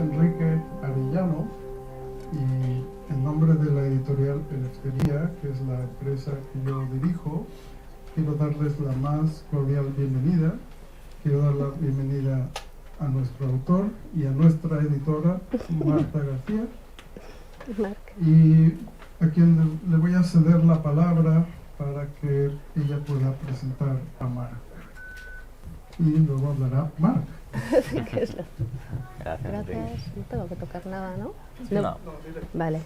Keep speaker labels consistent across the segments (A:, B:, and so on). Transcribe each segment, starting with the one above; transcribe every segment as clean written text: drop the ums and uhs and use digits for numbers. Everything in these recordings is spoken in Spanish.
A: Enrique Arellano y en nombre de la editorial Eleftheria, que es la empresa que yo dirijo, quiero darles la más cordial bienvenida. Quiero dar la bienvenida a nuestro autor y a nuestra editora, Marta García, y a quien le voy a ceder la palabra para que ella pueda presentar a Marc. Y luego hablará Marc.
B: Sí, que es lo... Gracias. No tengo que tocar nada, ¿no? No. Vale.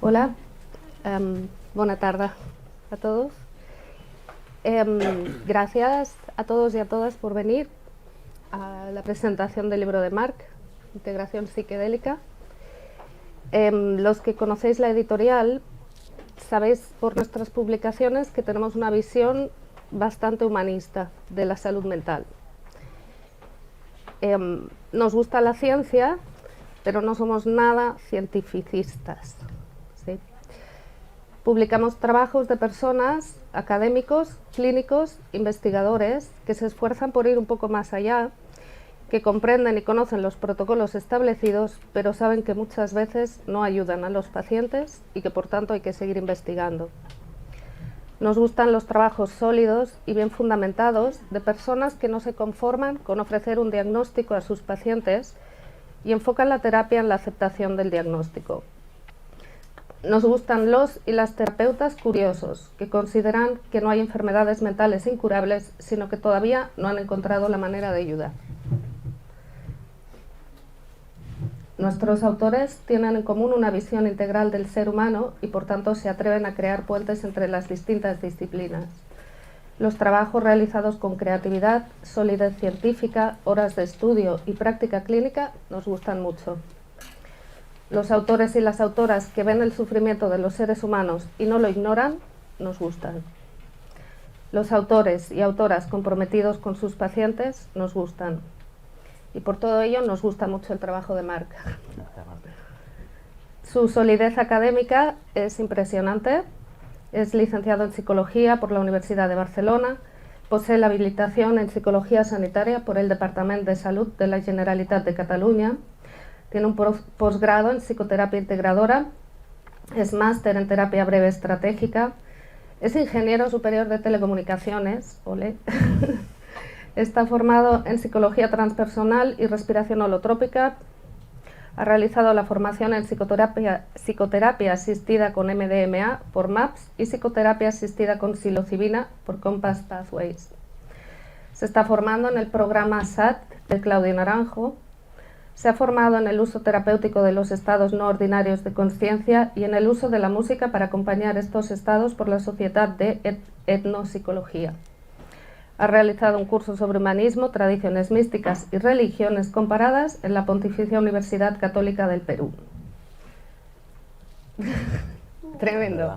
B: Hola. Buena tarde a todos. Gracias a todos y a todas por venir a la presentación del libro de Marc, Integración Psiquedélica. Los que conocéis la editorial sabéis por nuestras publicaciones que tenemos una visión bastante humanista de la salud mental. Nos gusta la ciencia, pero no somos nada cientificistas, ¿sí? Publicamos trabajos de personas, académicos, clínicos, investigadores, que se esfuerzan por ir un poco más allá, que comprenden y conocen los protocolos establecidos, pero saben que muchas veces no ayudan a los pacientes y que por tanto hay que seguir investigando. Nos gustan los trabajos sólidos y bien fundamentados de personas que no se conforman con ofrecer un diagnóstico a sus pacientes y enfocan la terapia en la aceptación del diagnóstico. Nos gustan los y las terapeutas curiosos, que consideran que no hay enfermedades mentales incurables, sino que todavía no han encontrado la manera de ayudar. Nuestros autores tienen en común una visión integral del ser humano y por tanto se atreven a crear puentes entre las distintas disciplinas. Los trabajos realizados con creatividad, solidez científica, horas de estudio y práctica clínica nos gustan mucho. Los autores y las autoras que ven el sufrimiento de los seres humanos y no lo ignoran, nos gustan. Los autores y autoras comprometidos con sus pacientes nos gustan. Y por todo ello nos gusta mucho el trabajo de Marc. Su solidez académica es impresionante. Es licenciado en Psicología por la Universidad de Barcelona. Posee la habilitación en Psicología Sanitaria por el Departament de Salud de la Generalitat de Catalunya. Tiene un posgrado en Psicoterapia Integradora. Es máster en Terapia Breve Estratégica. Es ingeniero superior de telecomunicaciones. Ole. Está formado en Psicología Transpersonal y Respiración Holotrópica. Ha realizado la formación en psicoterapia asistida con MDMA por MAPS y psicoterapia asistida con psilocibina por Compass Pathways. Se está formando en el programa SAT de Claudio Naranjo. Se ha formado en el uso terapéutico de los estados no ordinarios de consciencia y en el uso de la música para acompañar estos estados por la Sociedad de Etnopsicología. Ha realizado un curso sobre humanismo, tradiciones místicas y religiones comparadas en la Pontificia Universidad Católica del Perú. Tremendo.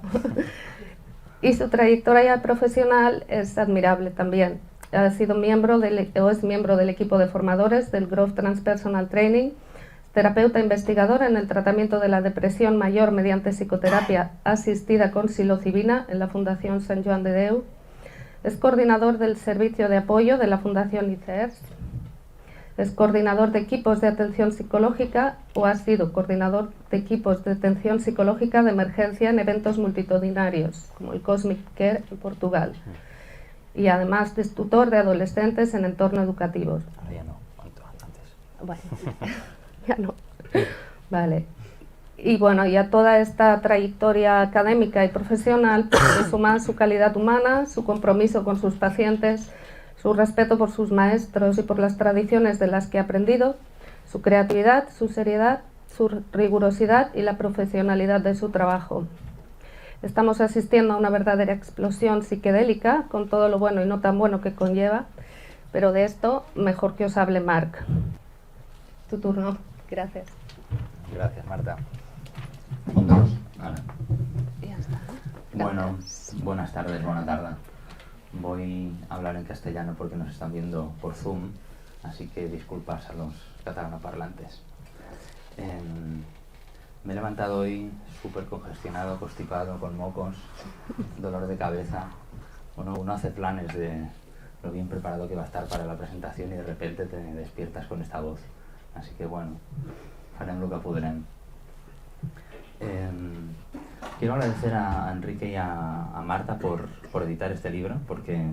B: Y su trayectoria profesional es admirable también. Ha sido es miembro del equipo de formadores del Growth Transpersonal Training, terapeuta investigadora en el tratamiento de la depresión mayor mediante psicoterapia asistida con psilocibina en la Fundación Sant Joan de Déu. Es coordinador del servicio de apoyo de la Fundación ICERS. Es coordinador de equipos de atención psicológica o ha sido coordinador de equipos de atención psicológica de emergencia en eventos multitudinarios, como el Cosmic Care en Portugal. Y además es tutor de adolescentes en entornos educativos.
C: Ahora ya no, cuanto antes.
B: Bueno, ya no. Vale. Y bueno, y a toda esta trayectoria académica y profesional se suma su calidad humana, su compromiso con sus pacientes, su respeto por sus maestros y por las tradiciones de las que ha aprendido, su creatividad, su seriedad, su rigurosidad y la profesionalidad de su trabajo. Estamos asistiendo a una verdadera explosión psiquedélica, con todo lo bueno y no tan bueno que conlleva, pero de esto mejor que os hable Marc. Tu turno. Gracias.
C: Gracias, Marta.
B: Ya está.
C: Bueno, buenas tardes, buena tarde. Voy a hablar en castellano porque nos están viendo por Zoom, así que disculpas a los catalanoparlantes. Me he levantado hoy súper congestionado, constipado, con mocos, dolor de cabeza. Bueno, uno hace planes de lo bien preparado que va a estar para la presentación y de repente te despiertas con esta voz Así que bueno, farem el que podrem. Quiero agradecer a Enrique y a Marta por editar este libro, porque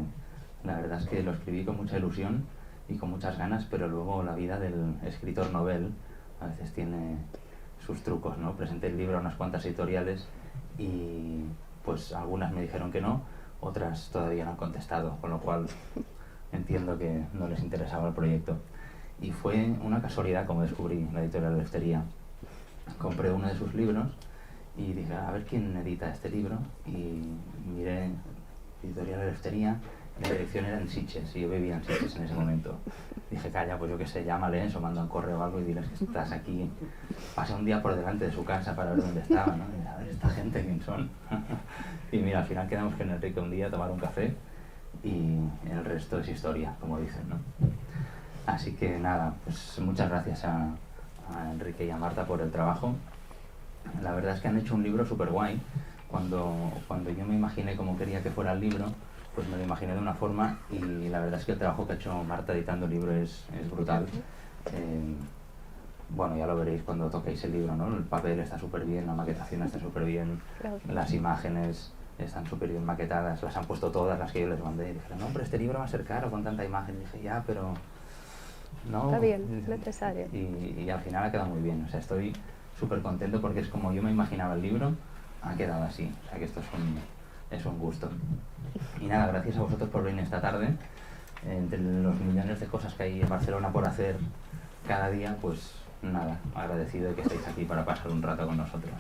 C: la verdad es que lo escribí con mucha ilusión y con muchas ganas, pero luego la vida del escritor novel a veces tiene sus trucos, ¿no? Presenté el libro a unas cuantas editoriales y pues algunas me dijeron que no, otras todavía no han contestado, con lo cual entiendo que no les interesaba el proyecto. Y fue una casualidad como descubrí la editorial Eleftheria. Compré uno de sus libros y dije, a ver quién edita este libro, y miré editorial Eleftheria, la dirección era en Sitges y yo vivía en Sitges en ese momento. Dije, calla, pues yo qué sé, llámales o manda un correo o algo y diles que estás aquí. Pasé un día por delante de su casa para ver dónde estaba, ¿no? Y a ver, esta gente, ¿quién son? Y mira, al final quedamos con Enrique un día a tomar un café y el resto es historia, como dicen, ¿no? Así que nada, pues muchas gracias a Enrique y a Marta por el trabajo. La verdad es que han hecho un libro súper guay. Cuando yo me imaginé cómo quería que fuera el libro, pues me lo imaginé de una forma, y la verdad es que el trabajo que ha hecho Marta editando el libro es brutal. Bueno, ya lo veréis cuando toquéis el libro, ¿no? El papel está súper bien, la maquetación está súper bien, las imágenes están súper bien maquetadas, las han puesto todas las que yo les mandé. Y dije, no, pero este libro va a ser caro con tanta imagen. Y dije, ya, pero no.
B: Está bien, necesario.
C: Y al final ha quedado muy bien, o sea, estoy súper contento porque es como yo me imaginaba el libro, ha quedado así, o sea que esto es un gusto. Y nada, gracias a vosotros por venir esta tarde. Entre los millones de cosas que hay en Barcelona por hacer cada día, pues nada, agradecido de que estéis aquí para pasar un rato con nosotros.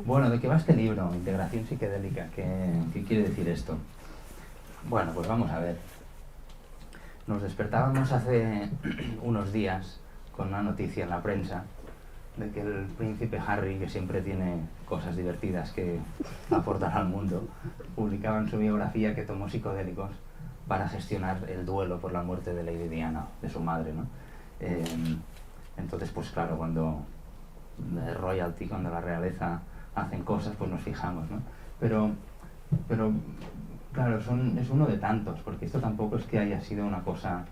C: Bueno, ¿de qué va este libro? Integración psicodélica. ¿Qué quiere decir esto? Bueno, pues vamos a ver. Nos despertábamos hace unos días con una noticia en la prensa de que el príncipe Harry, que siempre tiene cosas divertidas que aportar al mundo, publicaba en su biografía que tomó psicodélicos para gestionar el duelo por la muerte de Lady Diana, de su madre, ¿no? Entonces, pues claro, cuando royalty, cuando la realeza hacen cosas, pues nos fijamos, ¿no? Pero claro, es uno de tantos, porque esto tampoco es que haya sido una cosa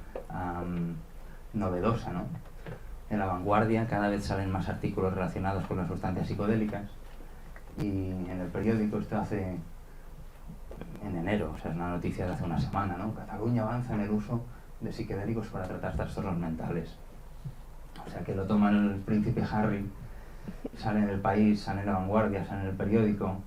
C: novedosa, ¿no? En La Vanguardia cada vez salen más artículos relacionados con las sustancias psicodélicas, y en el periódico esto hace en enero, o sea, es una noticia de hace una semana, ¿no? Cataluña avanza en el uso de psicodélicos para tratar trastornos mentales. O sea, que lo toman el príncipe Harry, sale en El País, sale en La Vanguardia, sale en el periódico.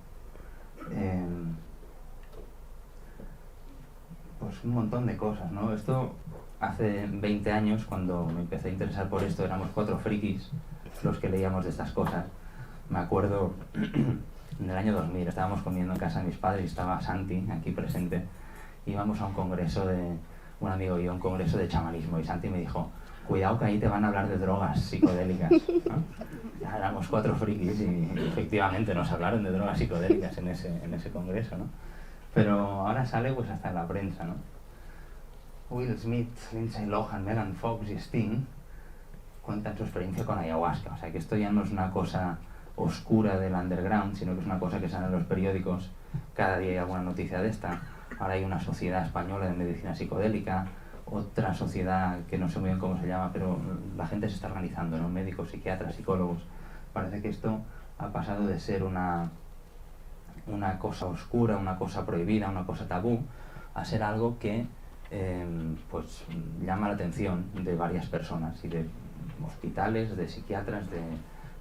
C: Pues un montón de cosas, ¿no? Esto hace 20 años, cuando me empecé a interesar por esto, éramos 4 frikis los que leíamos de estas cosas. Me acuerdo, en el año 2000, estábamos comiendo en casa de mis padres y estaba Santi aquí presente. Íbamos a un congreso un amigo y yo, un congreso de chamanismo, y Santi me dijo, cuidado que ahí te van a hablar de drogas psicodélicas, ¿no? Ya éramos 4 frikis y efectivamente nos hablaron de drogas psicodélicas en ese congreso, ¿no? Pero ahora sale pues hasta en la prensa, ¿no? Will Smith, Lindsay Lohan, Megan Fox y Sting cuentan su experiencia con ayahuasca. O sea que esto ya no es una cosa oscura del underground, sino que es una cosa que sale en los periódicos. Cada día hay alguna noticia de esta. Ahora hay una sociedad española de medicina psicodélica, otra sociedad que no sé muy bien cómo se llama, pero la gente se está organizando, ¿no? Médicos, psiquiatras, psicólogos. Parece que esto ha pasado de ser una cosa oscura, una cosa prohibida, una cosa tabú, a ser algo que pues llama la atención de varias personas, y de hospitales, de psiquiatras, de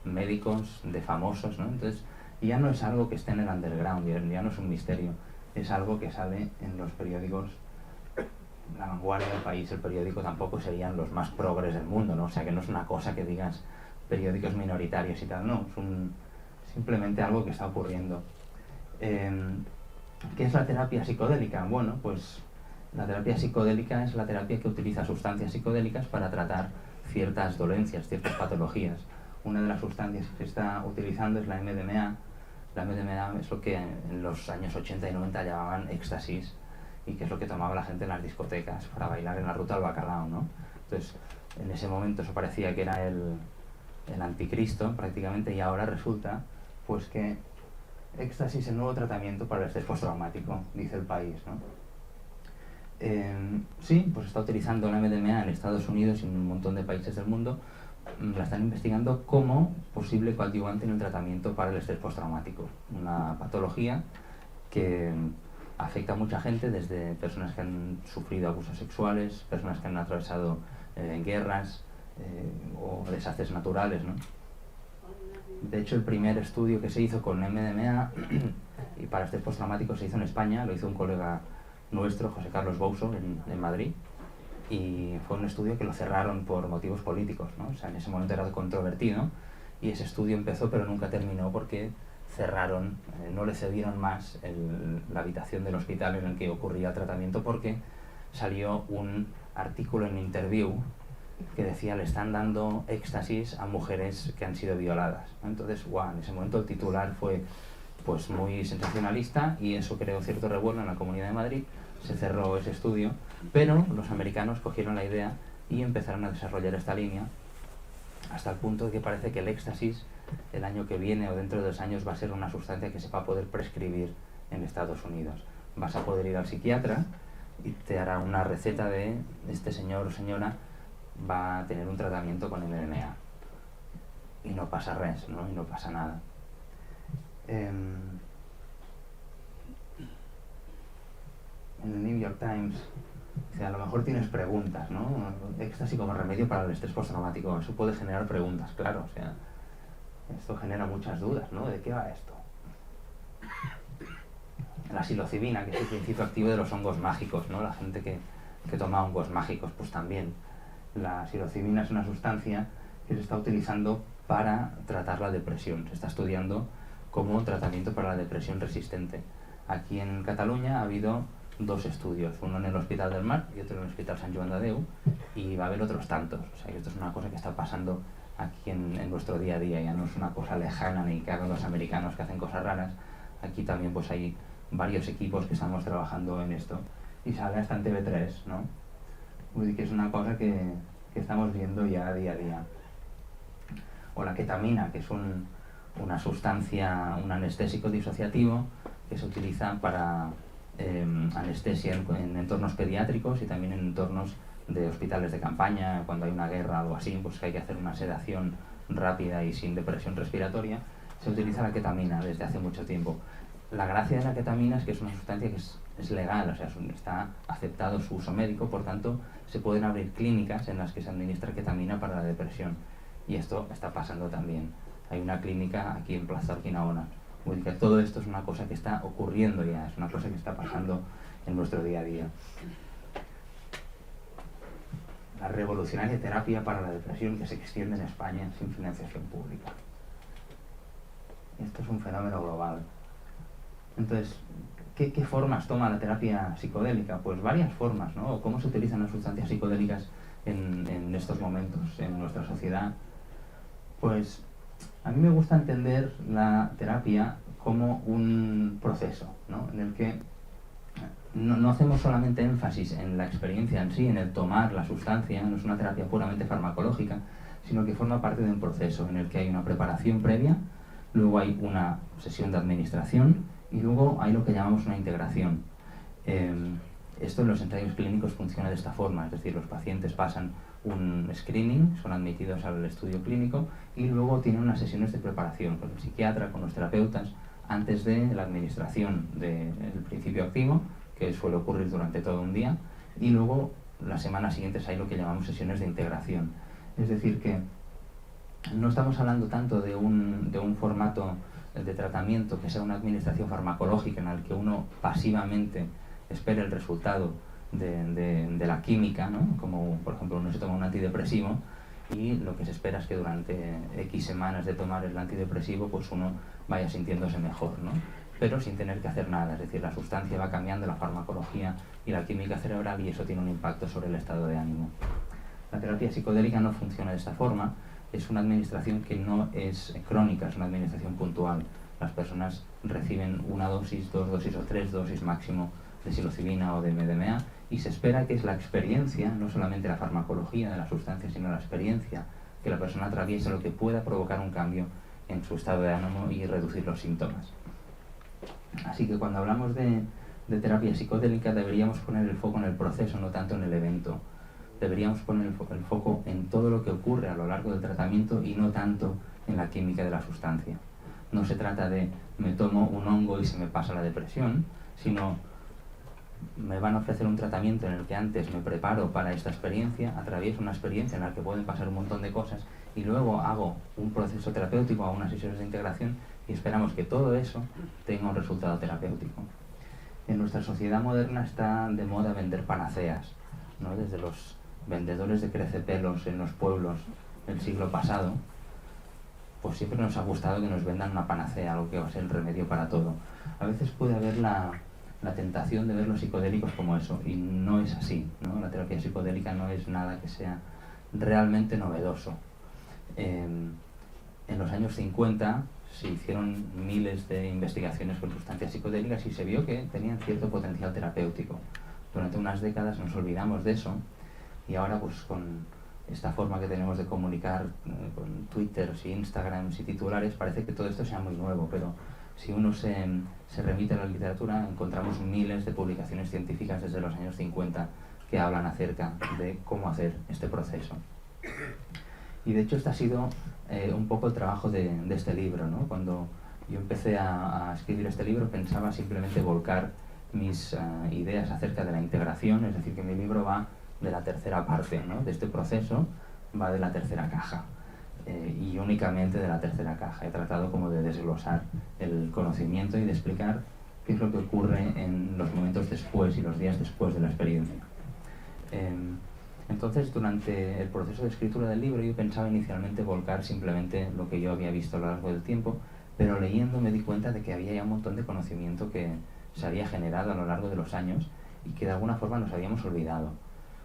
C: médicos, de famosos, ¿no? Entonces ya no es algo que esté en el underground, ya no es un misterio, es algo que sale en los periódicos. La Vanguardia, El País, el periódico tampoco serían los más progres del mundo, ¿no? O sea que no es una cosa que digas periódicos minoritarios y tal, no, es simplemente algo que está ocurriendo. ¿Qué es la terapia psicodélica? Bueno, pues la terapia psicodélica es la terapia que utiliza sustancias psicodélicas para tratar ciertas dolencias, ciertas patologías. Una de las sustancias que se está utilizando es la MDMA. La MDMA es lo que en los años 80 y 90 llamaban éxtasis, y que es lo que tomaba la gente en las discotecas para bailar en la ruta del bacalao, ¿no? Entonces, en ese momento eso parecía que era el anticristo prácticamente, y ahora resulta pues que éxtasis es el nuevo tratamiento para el estrés postraumático, dice El País, ¿no? sí, pues está utilizando la MDMA en Estados Unidos y en un montón de países del mundo. La están investigando como posible coadyuvante en el tratamiento para el estrés postraumático, una patología que afecta a mucha gente, desde personas que han sufrido abusos sexuales, personas que han atravesado guerras o desastres naturales, ¿no? De hecho, el primer estudio que se hizo con MDMA y para estrés postraumático se hizo en España, lo hizo un colega nuestro, José Carlos Bouso, en Madrid, y fue un estudio que lo cerraron por motivos políticos, ¿no? O sea, en ese momento era controvertido, y ese estudio empezó pero nunca terminó porque cerraron, no le cedieron más la habitación del hospital en el que ocurría el tratamiento, porque salió un artículo en Interview que decía: le están dando éxtasis a mujeres que han sido violadas, ¿no? Entonces, en ese momento el titular fue pues muy sensacionalista, y eso creó cierto revuelo en la Comunidad de Madrid. Se cerró ese estudio, pero los americanos cogieron la idea y empezaron a desarrollar esta línea, hasta el punto de que parece que el éxtasis el año que viene o dentro de 2 años va a ser una sustancia que se va a poder prescribir en Estados Unidos. Vas a poder ir al psiquiatra y te hará una receta de: este señor o señora va a tener un tratamiento con MDMA, y no pasa res, ¿no? Y no pasa nada. En el New York Times dice: a lo mejor tienes preguntas, ¿no? Éxtasis como remedio para el estrés postraumático. Eso puede generar preguntas, claro. O sea, esto genera muchas dudas, ¿no? ¿De qué va esto? La psilocibina, que es el principio activo de los hongos mágicos, ¿no? La gente que toma hongos mágicos, pues también. La psilocibina es una sustancia que se está utilizando para tratar la depresión. Se está estudiando como tratamiento para la depresión resistente. Aquí en Cataluña ha habido 2 estudios, uno en el Hospital del Mar y otro en el Hospital Sant Joan de Déu, y va a haber otros tantos. O sea, que esto es una cosa que está pasando aquí en nuestro día a día, ya no es una cosa lejana ni que hagan los americanos que hacen cosas raras. Aquí también pues hay varios equipos que estamos trabajando en esto, y sale hasta en TV3, ¿no? Vull dir que es una cosa que estamos viendo ya día a día. O la ketamina, que es una sustancia, un anestésico disociativo que se utiliza para anestesia en entornos pediátricos y también en entornos de hospitales de campaña, cuando hay una guerra o algo así, pues que hay que hacer una sedación rápida y sin depresión respiratoria. Se utiliza la ketamina desde hace mucho tiempo. La gracia de la ketamina es que es una sustancia que es legal, o sea, está aceptado su uso médico, por tanto se pueden abrir clínicas en las que se administra ketamina para la depresión, y esto está pasando también. Hay una clínica aquí en Plaza Urquinaona. Todo esto es una cosa que está ocurriendo ya, es una cosa que está pasando en nuestro día a día. La revolucionaria terapia para la depresión que se extiende en España sin financiación pública. Esto es un fenómeno global. Entonces, ¿qué formas toma la terapia psicodélica? Pues varias formas, ¿no? ¿Cómo se utilizan las sustancias psicodélicas en estos momentos en nuestra sociedad? Pues a mí me gusta entender la terapia como un proceso, ¿no? En el que no hacemos solamente énfasis en la experiencia en sí, en el tomar la sustancia, no es una terapia puramente farmacológica, sino que forma parte de un proceso en el que hay una preparación previa, luego hay una sesión de administración y luego hay lo que llamamos una integración. Esto en los ensayos clínicos funciona de esta forma, es decir, los pacientes pasan un screening, son admitidos al estudio clínico y luego tienen unas sesiones de preparación con el psiquiatra, con los terapeutas, antes de la administración del principio activo, que suele ocurrir durante todo un día, y luego las semanas siguientes hay lo que llamamos sesiones de integración. Es decir, que no estamos hablando tanto de un formato de tratamiento que sea una administración farmacológica en el que uno pasivamente espere el resultado de la química, ¿no? Como por ejemplo uno se toma un antidepresivo y lo que se espera es que durante X semanas de tomar el antidepresivo pues uno vaya sintiéndose mejor, ¿no? Pero sin tener que hacer nada, es decir, la sustancia va cambiando, la farmacología y la química cerebral, y eso tiene un impacto sobre el estado de ánimo. La terapia psicodélica no funciona de esta forma, es una administración que no es crónica, es una administración puntual. Las personas reciben 1 dosis, 2 dosis o 3 dosis máximo de psilocibina o de MDMA, y se espera que es la experiencia, no solamente la farmacología de la sustancia, sino la experiencia que la persona atraviesa lo que pueda provocar un cambio en su estado de ánimo y reducir los síntomas. Así que cuando hablamos de de terapia psicodélica deberíamos poner el foco en el proceso, no tanto en el evento. Deberíamos poner el foco en todo lo que ocurre a lo largo del tratamiento y no tanto en la química de la sustancia. No se trata de me tomo un hongo y se me pasa la depresión, sino me van a ofrecer un tratamiento en el que antes me preparo para esta experiencia, atravieso una experiencia en la que pueden pasar un montón de cosas y luego hago un proceso terapéutico, hago unas sesiones de integración y esperamos que todo eso tenga un resultado terapéutico. En nuestra sociedad moderna está de moda vender panaceas, ¿no? Desde los vendedores de crecepelos en los pueblos del siglo pasado, pues siempre nos ha gustado que nos vendan una panacea, algo que va a ser el remedio para todo. A veces puede haber la tentación de ver los psicodélicos como eso, y no es así, ¿no? La terapia psicodélica no es nada que sea realmente novedoso. En los años 50 se hicieron miles de investigaciones con sustancias psicodélicas y se vio que tenían cierto potencial terapéutico. Durante unas décadas nos olvidamos de eso y ahora pues con esta forma que tenemos de comunicar con Twitter y Instagram y titulares parece que todo esto sea muy nuevo, pero si uno se remite a la literatura encontramos miles de publicaciones científicas desde los años 50 que hablan acerca de cómo hacer este proceso. Y de hecho este ha sido un poco el trabajo de este libro, ¿no? Cuando yo empecé a escribir este libro pensaba simplemente volcar mis ideas acerca de la integración, es decir, que mi libro va de la tercera parte, ¿no? De este proceso, va de la tercera caja, y únicamente de la tercera caja. He tratado como de desglosar el conocimiento y de explicar qué es lo que ocurre en los momentos después y los días después de la experiencia. Entonces, durante el proceso de escritura del libro, yo pensaba inicialmente volcar simplemente lo que yo había visto a lo largo del tiempo, pero leyendo me di cuenta de que había ya un montón de conocimiento que se había generado a lo largo de los años y que de alguna forma nos habíamos olvidado.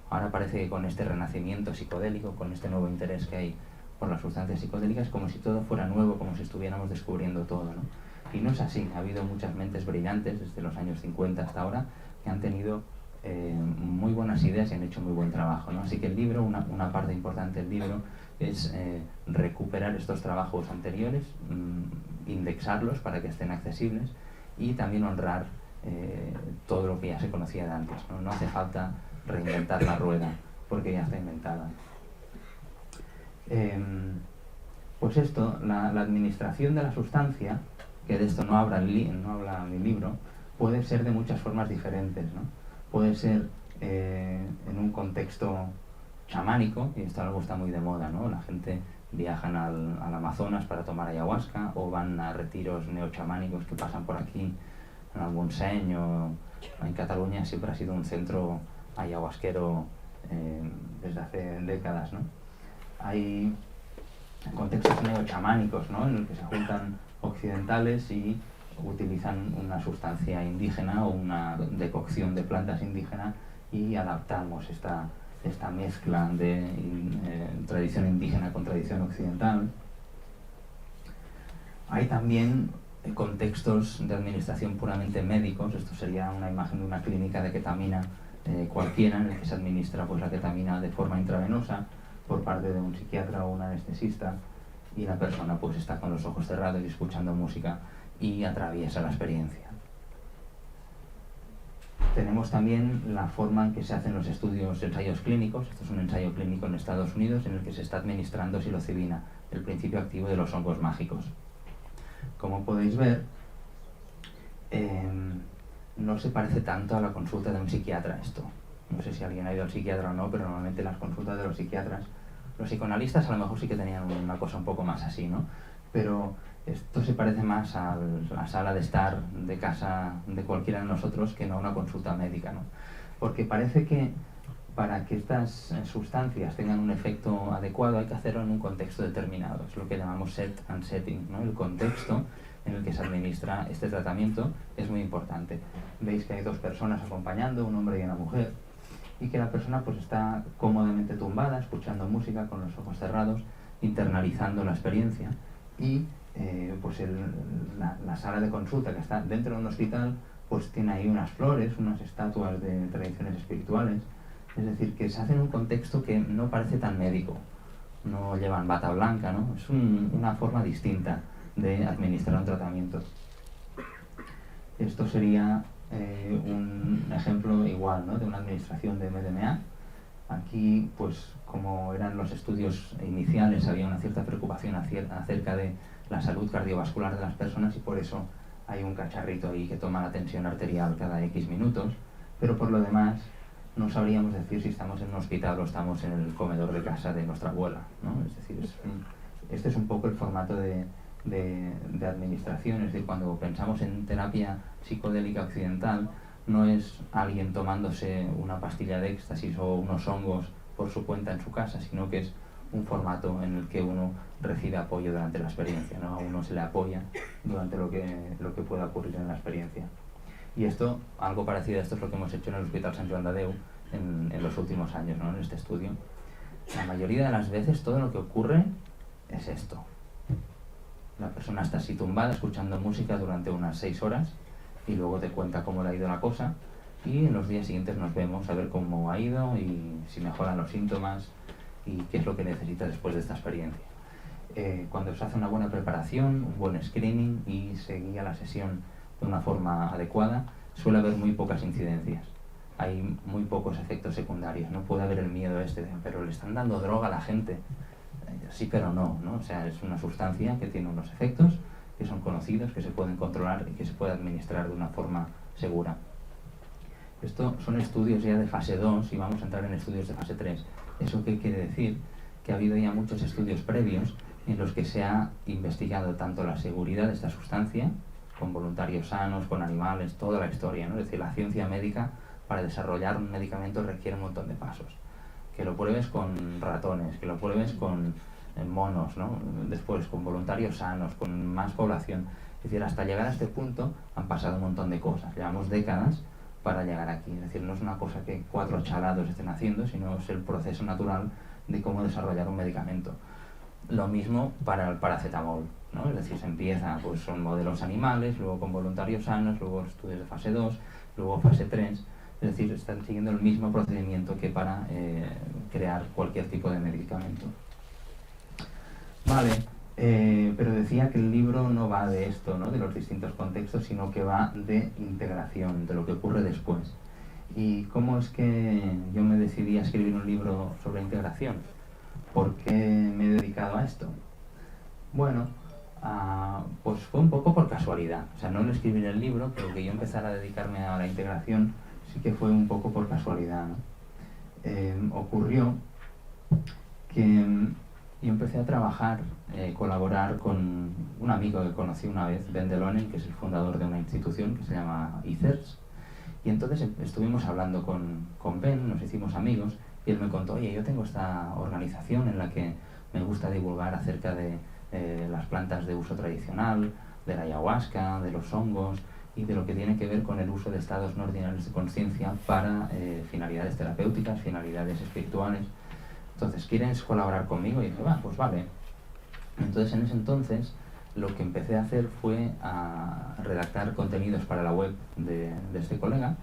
C: Ahora parece que con este renacimiento psicodélico, con este nuevo interés que hay por las sustancias psicodélicas, como si todo fuera nuevo, como si estuviéramos descubriendo todo, ¿no? Y no es así. Ha habido muchas mentes brillantes desde los años 50 hasta ahora que han tenido muy buenas ideas y han hecho muy buen trabajo, ¿no? Así que el libro, una parte importante del libro es recuperar estos trabajos anteriores, indexarlos para que estén accesibles y también honrar todo lo que ya se conocía de antes, ¿no? No hace falta reinventar la rueda porque ya está inventada. Pues esto, la administración de la sustancia, que de esto no habla mi libro, puede ser de muchas formas diferentes, ¿no? Puede ser en un contexto chamánico, y esto algo está muy de moda, ¿no? La gente viajan al Amazonas para tomar ayahuasca o van a retiros neochamánicos que pasan por aquí en el Montseny o en Cataluña. Siempre ha sido un centro ayahuasquero desde hace décadas, ¿no? Hay contextos neochamánicos, ¿no? En los que se juntan occidentales y utilizan una sustancia indígena o una decocción de plantas indígenas y adaptamos esta mezcla de tradición indígena con tradición occidental. Hay también contextos de administración puramente médicos. Esto sería una imagen de una clínica de ketamina cualquiera, en el que se administra pues, la ketamina de forma intravenosa por parte de un psiquiatra o un anestesista y la persona pues está con los ojos cerrados y escuchando música y atraviesa la experiencia. Tenemos también la forma en que se hacen los ensayos clínicos. Esto es un ensayo clínico en Estados Unidos en el que se está administrando psilocibina, el principio activo de los hongos mágicos. Como podéis ver, no se parece tanto a la consulta de un psiquiatra esto. No sé si alguien ha ido al psiquiatra o no, pero normalmente las consultas de los psiquiatras, los psicoanalistas a lo mejor sí que tenían una cosa un poco más así, ¿no? Pero esto se parece más a la sala de estar de casa de cualquiera de nosotros que no a una consulta médica, ¿no? Porque parece que para que estas sustancias tengan un efecto adecuado hay que hacerlo en un contexto determinado. Es lo que llamamos set and setting, ¿no? El contexto en el que se administra este tratamiento es muy importante. Veis que hay dos personas acompañando, un hombre y una mujer, y que la persona pues está cómodamente tumbada, escuchando música con los ojos cerrados, internalizando la experiencia, y pues la sala de consulta que está dentro de un hospital pues tiene ahí unas flores, unas estatuas de tradiciones espirituales. Es decir, que se hace en un contexto que no parece tan médico, no llevan bata blanca, ¿no? Es una forma distinta de administrar un tratamiento. Esto sería un ejemplo igual, ¿no?, de una administración de MDMA. Aquí, pues como eran los estudios iniciales, había una cierta preocupación acerca de la salud cardiovascular de las personas y por eso hay un cacharrito ahí que toma la tensión arterial cada X minutos, pero por lo demás no sabríamos decir si estamos en un hospital o estamos en el comedor de casa de nuestra abuela, ¿no? Es decir, este es un poco el formato de administración. Es decir, cuando pensamos en terapia psicodélica occidental, no es alguien tomándose una pastilla de éxtasis o unos hongos por su cuenta en su casa, sino que es un formato en el que uno recibe apoyo durante la experiencia, ¿no? A uno se le apoya durante lo que pueda ocurrir en la experiencia. Y esto, algo parecido a esto es lo que hemos hecho en el Hospital Sant Joan de Déu en los últimos años, ¿no?, en este estudio. La mayoría de las veces todo lo que ocurre es esto. La persona está así tumbada escuchando música durante unas 6 horas y luego te cuenta cómo le ha ido la cosa y en los días siguientes nos vemos a ver cómo ha ido y si mejoran los síntomas y qué es lo que necesita después de esta experiencia. Cuando se hace una buena preparación, un buen screening y se guía la sesión de una forma adecuada, suele haber muy pocas incidencias. Hay muy pocos efectos secundarios. No puede haber el miedo pero le están dando droga a la gente. Sí, pero no, ¿no? O sea, es una sustancia que tiene unos efectos que son conocidos, que se pueden controlar y que se puede administrar de una forma segura. Esto son estudios ya de fase 2 y vamos a entrar en estudios de fase 3. ¿Eso qué quiere decir? Que ha habido ya muchos estudios previos en los que se ha investigado tanto la seguridad de esta sustancia, con voluntarios sanos, con animales, toda la historia, ¿no? Es decir, la ciencia médica para desarrollar un medicamento requiere un montón de pasos. Que lo pruebes con ratones, que lo pruebes con monos, ¿no?, después con voluntarios sanos, con más población. Es decir, hasta llegar a este punto han pasado un montón de cosas. Llevamos décadas para llegar aquí. Es decir, no es una cosa que 4 chalados estén haciendo, sino es el proceso natural de cómo desarrollar un medicamento. Lo mismo para el paracetamol, ¿no? Es decir, se empieza pues con modelos animales, luego con voluntarios sanos, luego estudios de fase 2, luego fase 3. Es decir, están siguiendo el mismo procedimiento que para crear cualquier tipo de medicamento. Vale, pero decía que el libro no va de esto, ¿no?, de los distintos contextos, sino que va de integración, de lo que ocurre después. ¿Y cómo es que yo me decidí a escribir un libro sobre integración? ¿Por qué me he dedicado a esto? Bueno, pues fue un poco por casualidad. O sea, no lo escribí en el libro, pero que yo empezara a dedicarme a la integración sí que fue un poco por casualidad, ¿no? Ocurrió que yo empecé a trabajar, colaborar con un amigo que conocí una vez, Ben Delonen, que es el fundador de una institución que se llama ICERS, y entonces estuvimos hablando con Ben, nos hicimos amigos, y él me contó, oye, yo tengo esta organización en la que me gusta divulgar acerca de las plantas de uso tradicional, de la ayahuasca, de los hongos, y de lo que tiene que ver con el uso de estados no ordinarios de conciencia para finalidades terapéuticas, finalidades espirituales. Entonces, ¿quieres colaborar conmigo? Y dije, pues vale. Entonces, en ese entonces, lo que empecé a hacer fue a redactar contenidos para la web de este colega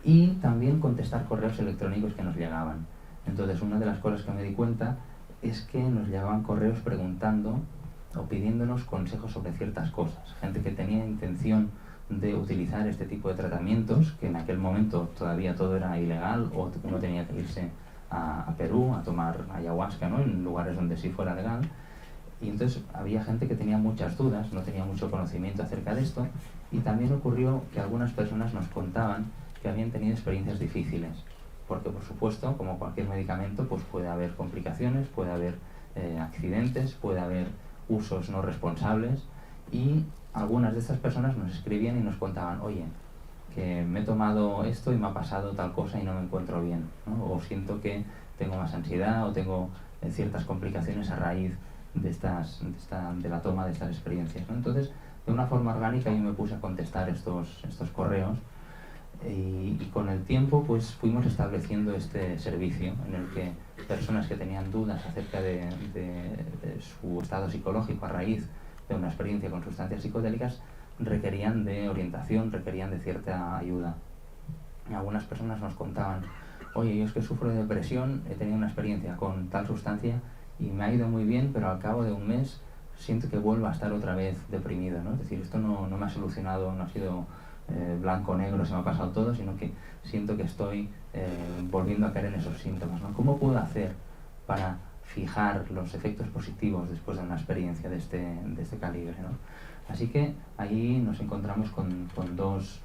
C: y también contestar correos electrónicos que nos llegaban. Entonces, una de las cosas que me di cuenta es que nos llegaban correos preguntando o pidiéndonos consejos sobre ciertas cosas. Gente que tenía intención de utilizar este tipo de tratamientos, que en aquel momento todavía todo era ilegal o uno tenía que irse a Perú a tomar ayahuasca, ¿no?, en lugares donde sí fuera legal. Y entonces había gente que tenía muchas dudas, no tenía mucho conocimiento acerca de esto, y también ocurrió que algunas personas nos contaban que habían tenido experiencias difíciles, porque por supuesto, como cualquier medicamento, pues puede haber complicaciones, puede haber accidentes, puede haber usos no responsables, y algunas de estas personas nos escribían y nos contaban, oye, que me he tomado esto y me ha pasado tal cosa y no me encuentro bien, ¿no?, o siento que tengo más ansiedad o tengo ciertas complicaciones a raíz de la toma de estas experiencias, ¿no? Entonces, de una forma orgánica yo me puse a contestar estos correos y con el tiempo pues fuimos estableciendo este servicio en el que personas que tenían dudas acerca de su estado psicológico a raíz de una experiencia con sustancias psicodélicas requerían de orientación, requerían de cierta ayuda. Y algunas personas nos contaban, oye, yo es que sufro de depresión, he tenido una experiencia con tal sustancia y me ha ido muy bien, pero al cabo de un mes siento que vuelvo a estar otra vez deprimido, ¿no? Es decir, esto no me ha solucionado, no ha sido blanco-negro, se me ha pasado todo, sino que siento que estoy volviendo a caer en esos síntomas, ¿no? ¿Cómo puedo hacer para fijar los efectos positivos después de una experiencia de este calibre, ¿no? Así que ahí nos encontramos con dos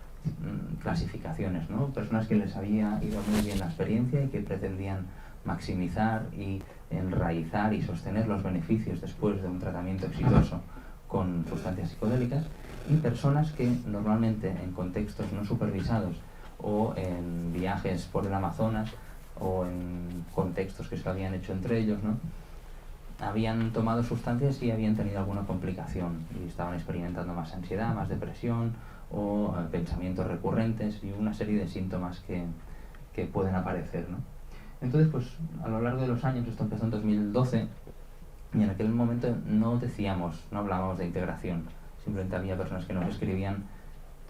C: clasificaciones, ¿no? Personas que les había ido muy bien la experiencia y que pretendían maximizar y enraizar y sostener los beneficios después de un tratamiento exitoso con sustancias psicodélicas, y personas que normalmente en contextos no supervisados o en viajes por el Amazonas o en contextos que se lo habían hecho entre ellos, ¿no?, habían tomado sustancias y habían tenido alguna complicación y estaban experimentando más ansiedad, más depresión o pensamientos recurrentes y una serie de síntomas que pueden aparecer, ¿no? Entonces, pues a lo largo de los años, esto empezó en 2012, y en aquel momento no hablábamos de integración, simplemente había personas que nos escribían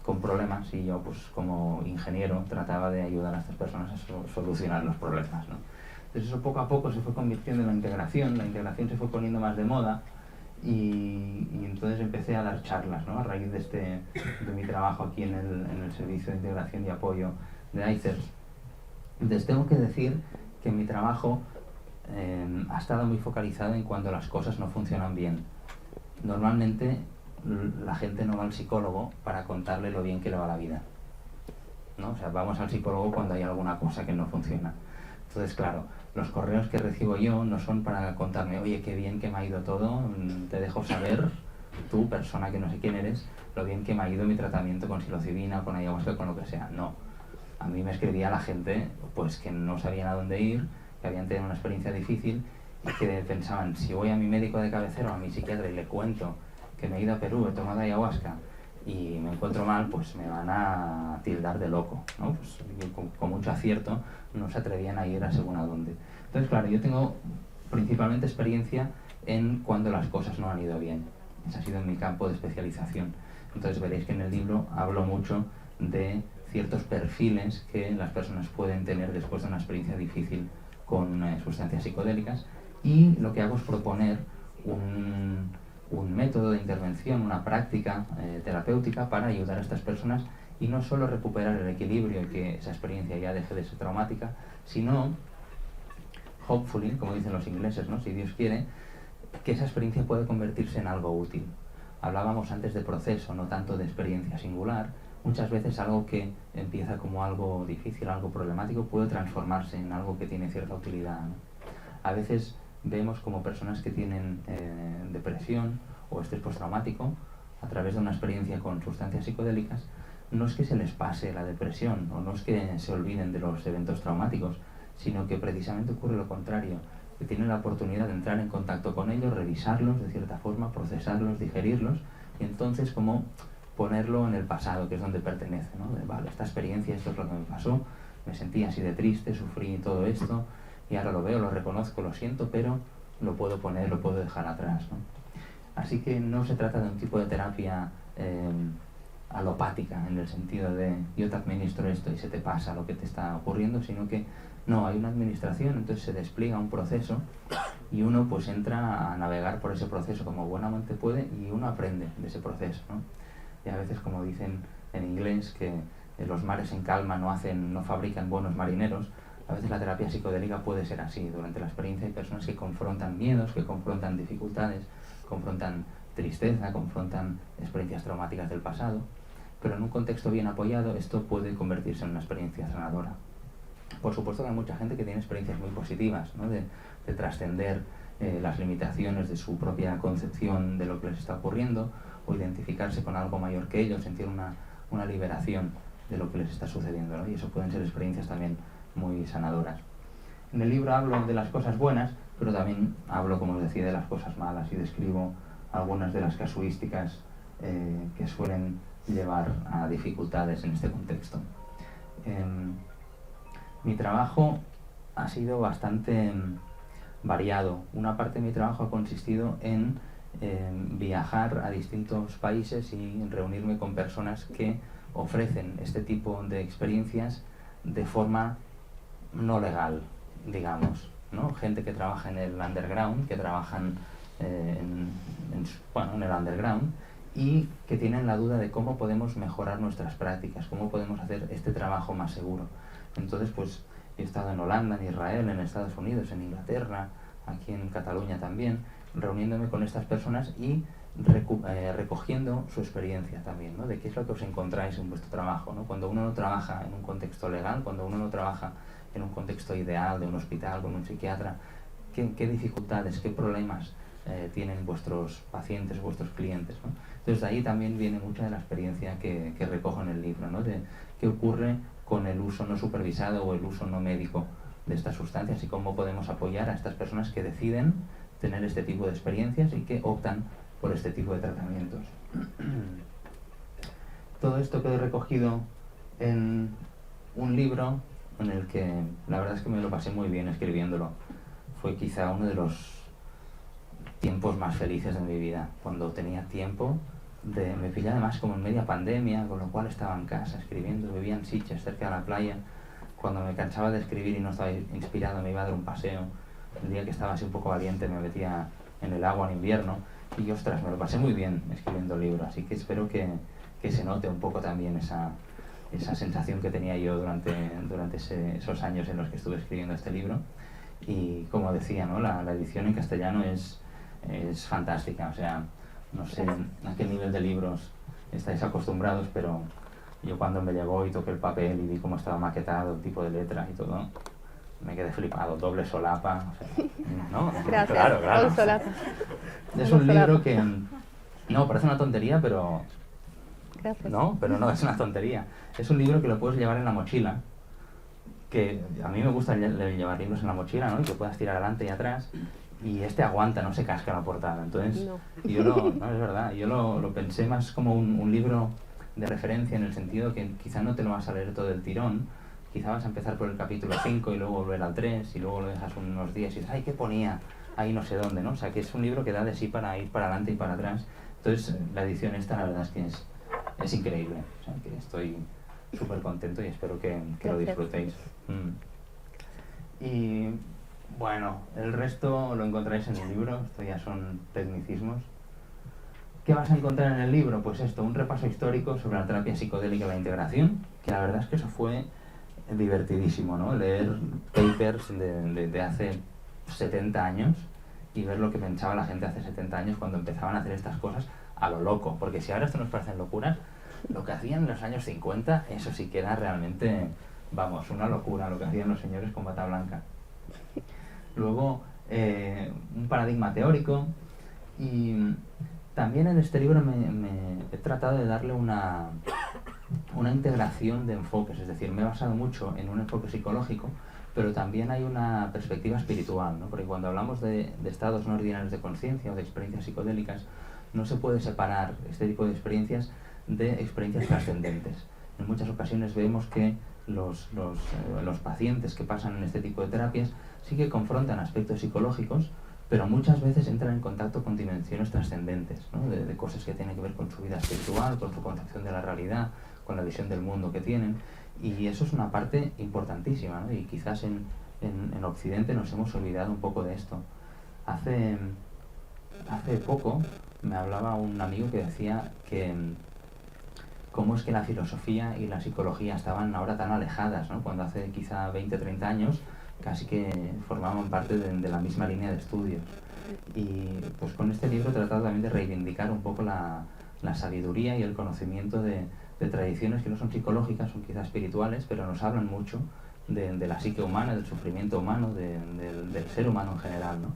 C: con problemas y yo, pues como ingeniero, trataba de ayudar a estas personas a solucionar los problemas, ¿no? Entonces eso poco a poco se fue convirtiendo en la integración se fue poniendo más de moda y entonces empecé a dar charlas, ¿no?, a raíz de mi trabajo aquí en el Servicio de Integración y Apoyo de ICERS. Entonces tengo que decir que mi trabajo ha estado muy focalizado en cuando las cosas no funcionan bien. Normalmente la gente no va al psicólogo para contarle lo bien que le va la vida, ¿no? O sea, vamos al psicólogo cuando hay alguna cosa que no funciona. Entonces, claro, los correos que recibo yo no son para contarme, oye, qué bien que me ha ido todo, te dejo saber, tú, persona que no sé quién eres, lo bien que me ha ido mi tratamiento con psilocibina, con ayahuasca, con lo que sea. No. A mí me escribía la gente pues que no sabían a dónde ir, que habían tenido una experiencia difícil y que pensaban, si voy a mi médico de cabecera o a mi psiquiatra y le cuento que me he ido a Perú, he tomado ayahuasca y me encuentro mal, pues me van a tildar de loco, ¿no? Pues con mucho acierto no se atrevían a ir a según a dónde. Entonces, claro, yo tengo principalmente experiencia en cuando las cosas no han ido bien. Ese ha sido mi campo de especialización. Entonces veréis que en el libro hablo mucho de ciertos perfiles que las personas pueden tener después de una experiencia difícil con sustancias psicodélicas, y lo que hago es proponer un método de intervención, una práctica terapéutica para ayudar a estas personas y no solo recuperar el equilibrio y que esa experiencia ya deje de ser traumática, sino, hopefully, como dicen los ingleses, ¿no?, si Dios quiere, que esa experiencia puede convertirse en algo útil. Hablábamos antes de proceso, no tanto de experiencia singular. Muchas veces algo que empieza como algo difícil, algo problemático, puede transformarse en algo que tiene cierta utilidad, ¿no? A veces vemos como personas que tienen depresión o estrés postraumático, a través de una experiencia con sustancias psicodélicas, no es que se les pase la depresión o no es que se olviden de los eventos traumáticos, sino que precisamente ocurre lo contrario, que tienen la oportunidad de entrar en contacto con ellos, revisarlos de cierta forma, procesarlos, digerirlos, y entonces como ponerlo en el pasado, que es donde pertenece, ¿no? Vale, esta experiencia, esto es lo que me pasó, me sentí así de triste, sufrí todo esto, y ahora lo veo, lo reconozco, lo siento, pero lo puedo poner, lo puedo dejar atrás, ¿no? Así que no se trata de un tipo de terapia alopática, en el sentido de yo te administro esto y se te pasa lo que te está ocurriendo, sino que no, hay una administración, entonces se despliega un proceso y uno pues entra a navegar por ese proceso como buenamente puede y uno aprende de ese proceso, ¿no? Y a veces, como dicen en inglés, que los mares en calma no fabrican buenos marineros, a veces la terapia psicodélica puede ser así. Durante la experiencia hay personas que confrontan miedos, que confrontan dificultades, confrontan tristeza, confrontan experiencias traumáticas del pasado, pero en un contexto bien apoyado esto puede convertirse en una experiencia sanadora. Por supuesto que hay mucha gente que tiene experiencias muy positivas, ¿no?, de trascender las limitaciones de su propia concepción de lo que les está ocurriendo, o identificarse con algo mayor que ellos, sentir una liberación de lo que les está sucediendo, ¿no? Y eso pueden ser experiencias también muy sanadoras. En el libro hablo de las cosas buenas, pero también hablo, como os decía, de las cosas malas y describo algunas de las casuísticas que suelen llevar a dificultades en este contexto. Mi trabajo ha sido bastante variado. Una parte de mi trabajo ha consistido en viajar a distintos países y reunirme con personas que ofrecen este tipo de experiencias de forma no legal, digamos, ¿no? Gente que trabaja en el underground, que trabajan en el underground y que tienen la duda de cómo podemos mejorar nuestras prácticas, cómo podemos hacer este trabajo más seguro. Entonces, pues he estado en Holanda, en Israel, en Estados Unidos, en Inglaterra, aquí en Cataluña también, reuniéndome con estas personas y recogiendo su experiencia también, ¿no? De qué es lo que os encontráis en vuestro trabajo, ¿no? Cuando uno no trabaja en un contexto legal, cuando uno no trabaja en un contexto ideal de un hospital con un psiquiatra, qué dificultades, qué problemas tienen vuestros pacientes, vuestros clientes, ¿no? Entonces de ahí también viene mucha de la experiencia que recojo en el libro, ¿no? De qué ocurre con el uso no supervisado o el uso no médico de estas sustancias y cómo podemos apoyar a estas personas que deciden tener este tipo de experiencias y que optan por este tipo de tratamientos. Todo esto quedó recogido en un libro en el que la verdad es que me lo pasé muy bien escribiéndolo. Fue quizá uno de los tiempos más felices de mi vida, cuando tenía tiempo me pillé además como en media pandemia, con lo cual estaba en casa escribiendo, vivía en Sitges, cerca de la playa. Cuando me cansaba de escribir y no estaba inspirado, me iba a dar un paseo. El día que estaba así un poco valiente me metía en el agua en invierno y ostras, me lo pasé muy bien escribiendo el libro, así que espero que se note un poco también esa sensación que tenía yo durante esos años en los que estuve escribiendo este libro. Y como decía, ¿no? La edición en castellano es fantástica, o sea, no sé a qué nivel de libros estáis acostumbrados, pero yo cuando me llegó y toqué el papel y vi cómo estaba maquetado, el tipo de letras y todo, me quedé flipado, doble solapa, o sea, ¿no?
B: Gracias,
C: claro.
B: solapa.
C: Es un libro que, no, parece una tontería, pero...
B: Gracias.
C: No, pero no es una tontería. Es un libro que lo puedes llevar en la mochila, que a mí me gusta llevar libros en la mochila, ¿no? Y que puedas tirar adelante y atrás. Y este aguanta, no se casca la portada. Entonces, no. No, es verdad, yo lo pensé más como un libro de referencia, en el sentido que quizá no te lo vas a leer todo el tirón, quizá vas a empezar por el capítulo 5 y luego volver al 3 y luego lo dejas unos días y dices, ay, ¿qué ponía? Ahí no sé dónde, ¿no? O sea, que es un libro que da de sí para ir para adelante y para atrás. Entonces, la edición esta, la verdad es que es increíble. O sea, que estoy súper contento y espero que lo disfrutéis. Y bueno, el resto lo encontráis en el libro, esto ya son tecnicismos. ¿Qué vas a encontrar en el libro? Pues esto, un repaso histórico sobre la terapia psicodélica y la integración, que la verdad es que eso fue divertidísimo, ¿no? Leer papers de hace 70 años y ver lo que pensaba la gente hace 70 años cuando empezaban a hacer estas cosas a lo loco, porque si ahora esto nos parecen locuras, lo que hacían en los años 50, eso sí que era realmente, vamos, una locura lo que hacían los señores con bata blanca. Luego, un paradigma teórico, y también en este libro me he tratado de darle una integración de enfoques, es decir, me he basado mucho en un enfoque psicológico, pero también hay una perspectiva espiritual, ¿no? Porque cuando hablamos de estados no ordinarios de conciencia o de experiencias psicodélicas, no se puede separar este tipo de experiencias de experiencias trascendentes. En muchas ocasiones vemos que los pacientes que pasan en este tipo de terapias sí que confrontan aspectos psicológicos, pero muchas veces entran en contacto con dimensiones trascendentes, ¿no? de cosas que tienen que ver con su vida espiritual, con su concepción de la realidad, con la visión del mundo que tienen, y eso es una parte importantísima, ¿no? Y quizás en Occidente nos hemos olvidado un poco de esto. Hace poco me hablaba un amigo que decía que cómo es que la filosofía y la psicología estaban ahora tan alejadas, ¿no? Cuando hace quizá 20 o 30 años casi que formaban parte de la misma línea de estudios. Y pues con este libro he tratado también de reivindicar un poco la sabiduría y el conocimiento de tradiciones que no son psicológicas, son quizás espirituales, pero nos hablan mucho de la psique humana, del sufrimiento humano, del ser humano en general, ¿no?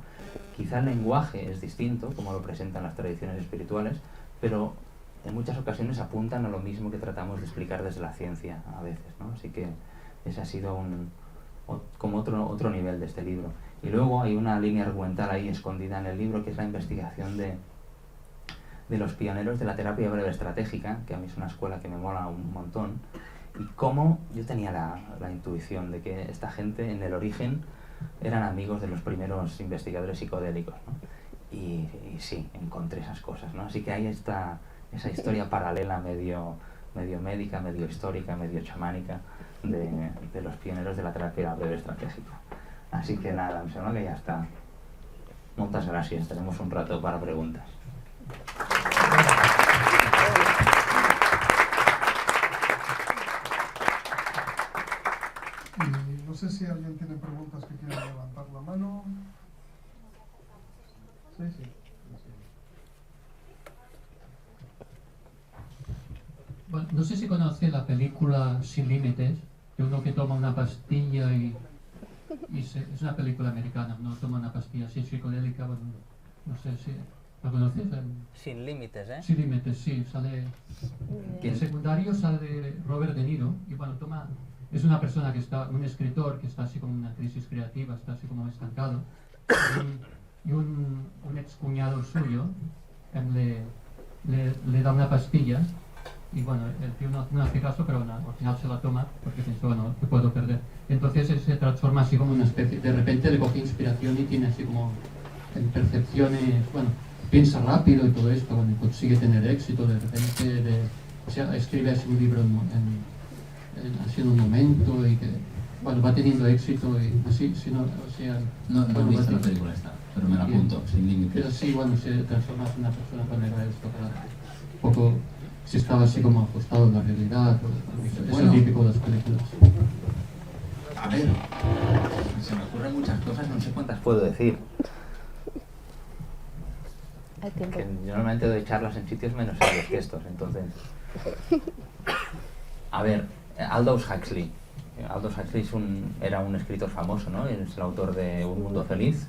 C: Quizá el lenguaje es distinto, como lo presentan las tradiciones espirituales, pero en muchas ocasiones apuntan a lo mismo que tratamos de explicar desde la ciencia a veces, ¿no? Así que ese ha sido como otro nivel de este libro. Y luego hay una línea argumental ahí escondida en el libro, que es la investigación de los pioneros de la terapia breve estratégica, que a mí es una escuela que me mola un montón, y cómo yo tenía la intuición de que esta gente en el origen eran amigos de los primeros investigadores psicodélicos, ¿no? Y sí, encontré esas cosas, ¿no? Así que ahí está esa historia paralela medio médica, medio histórica, medio chamánica de los pioneros de la terapia breve estratégica. Así que nada, em sembla que ja està. Moltes gràcies, tenemos un rato para preguntas.
A: sé si alguien tiene preguntas que quiera levantar la mano. Sí, sí.
D: Bueno, no sé si conoce la película Sin Límites, de uno que toma una pastilla es una película americana, uno toma una pastilla así psicodélica, bueno, no sé si ¿la conoces?
C: Sin límites, ¿eh?
D: Sin Límites, sí, sale en secundario sale Robert De Niro y bueno, es una persona que está, un escritor que está así como en una crisis creativa, está así como estancado y un ex cuñado suyo le da una pastilla. Y bueno, el tío no hace caso, pero al final se la toma porque piensa, bueno, que puedo perder. Entonces se transforma así como una especie, de repente le coge inspiración y tiene así como en percepciones, bueno, piensa rápido y todo esto, bueno, consigue tener éxito, de repente o sea, escribe así un libro así en un momento y que, bueno, va teniendo éxito y así, si no, o sea...
E: No
D: bueno,
E: he visto la película esta, pero me la apunto, Sin Límites.
D: Pero sí, bueno, se transforma en una persona con esto, un poco... Si estaba así como ajustado en la realidad, es el típico de las películas.
C: A ver, se me ocurren muchas cosas, no sé cuántas puedo decir.
B: Hay tiempo.
C: Que yo normalmente doy charlas en sitios menos serios que estos, entonces... A ver, Aldous Huxley. Aldous Huxley era un escritor famoso, ¿no? Es el autor de Un Mundo Feliz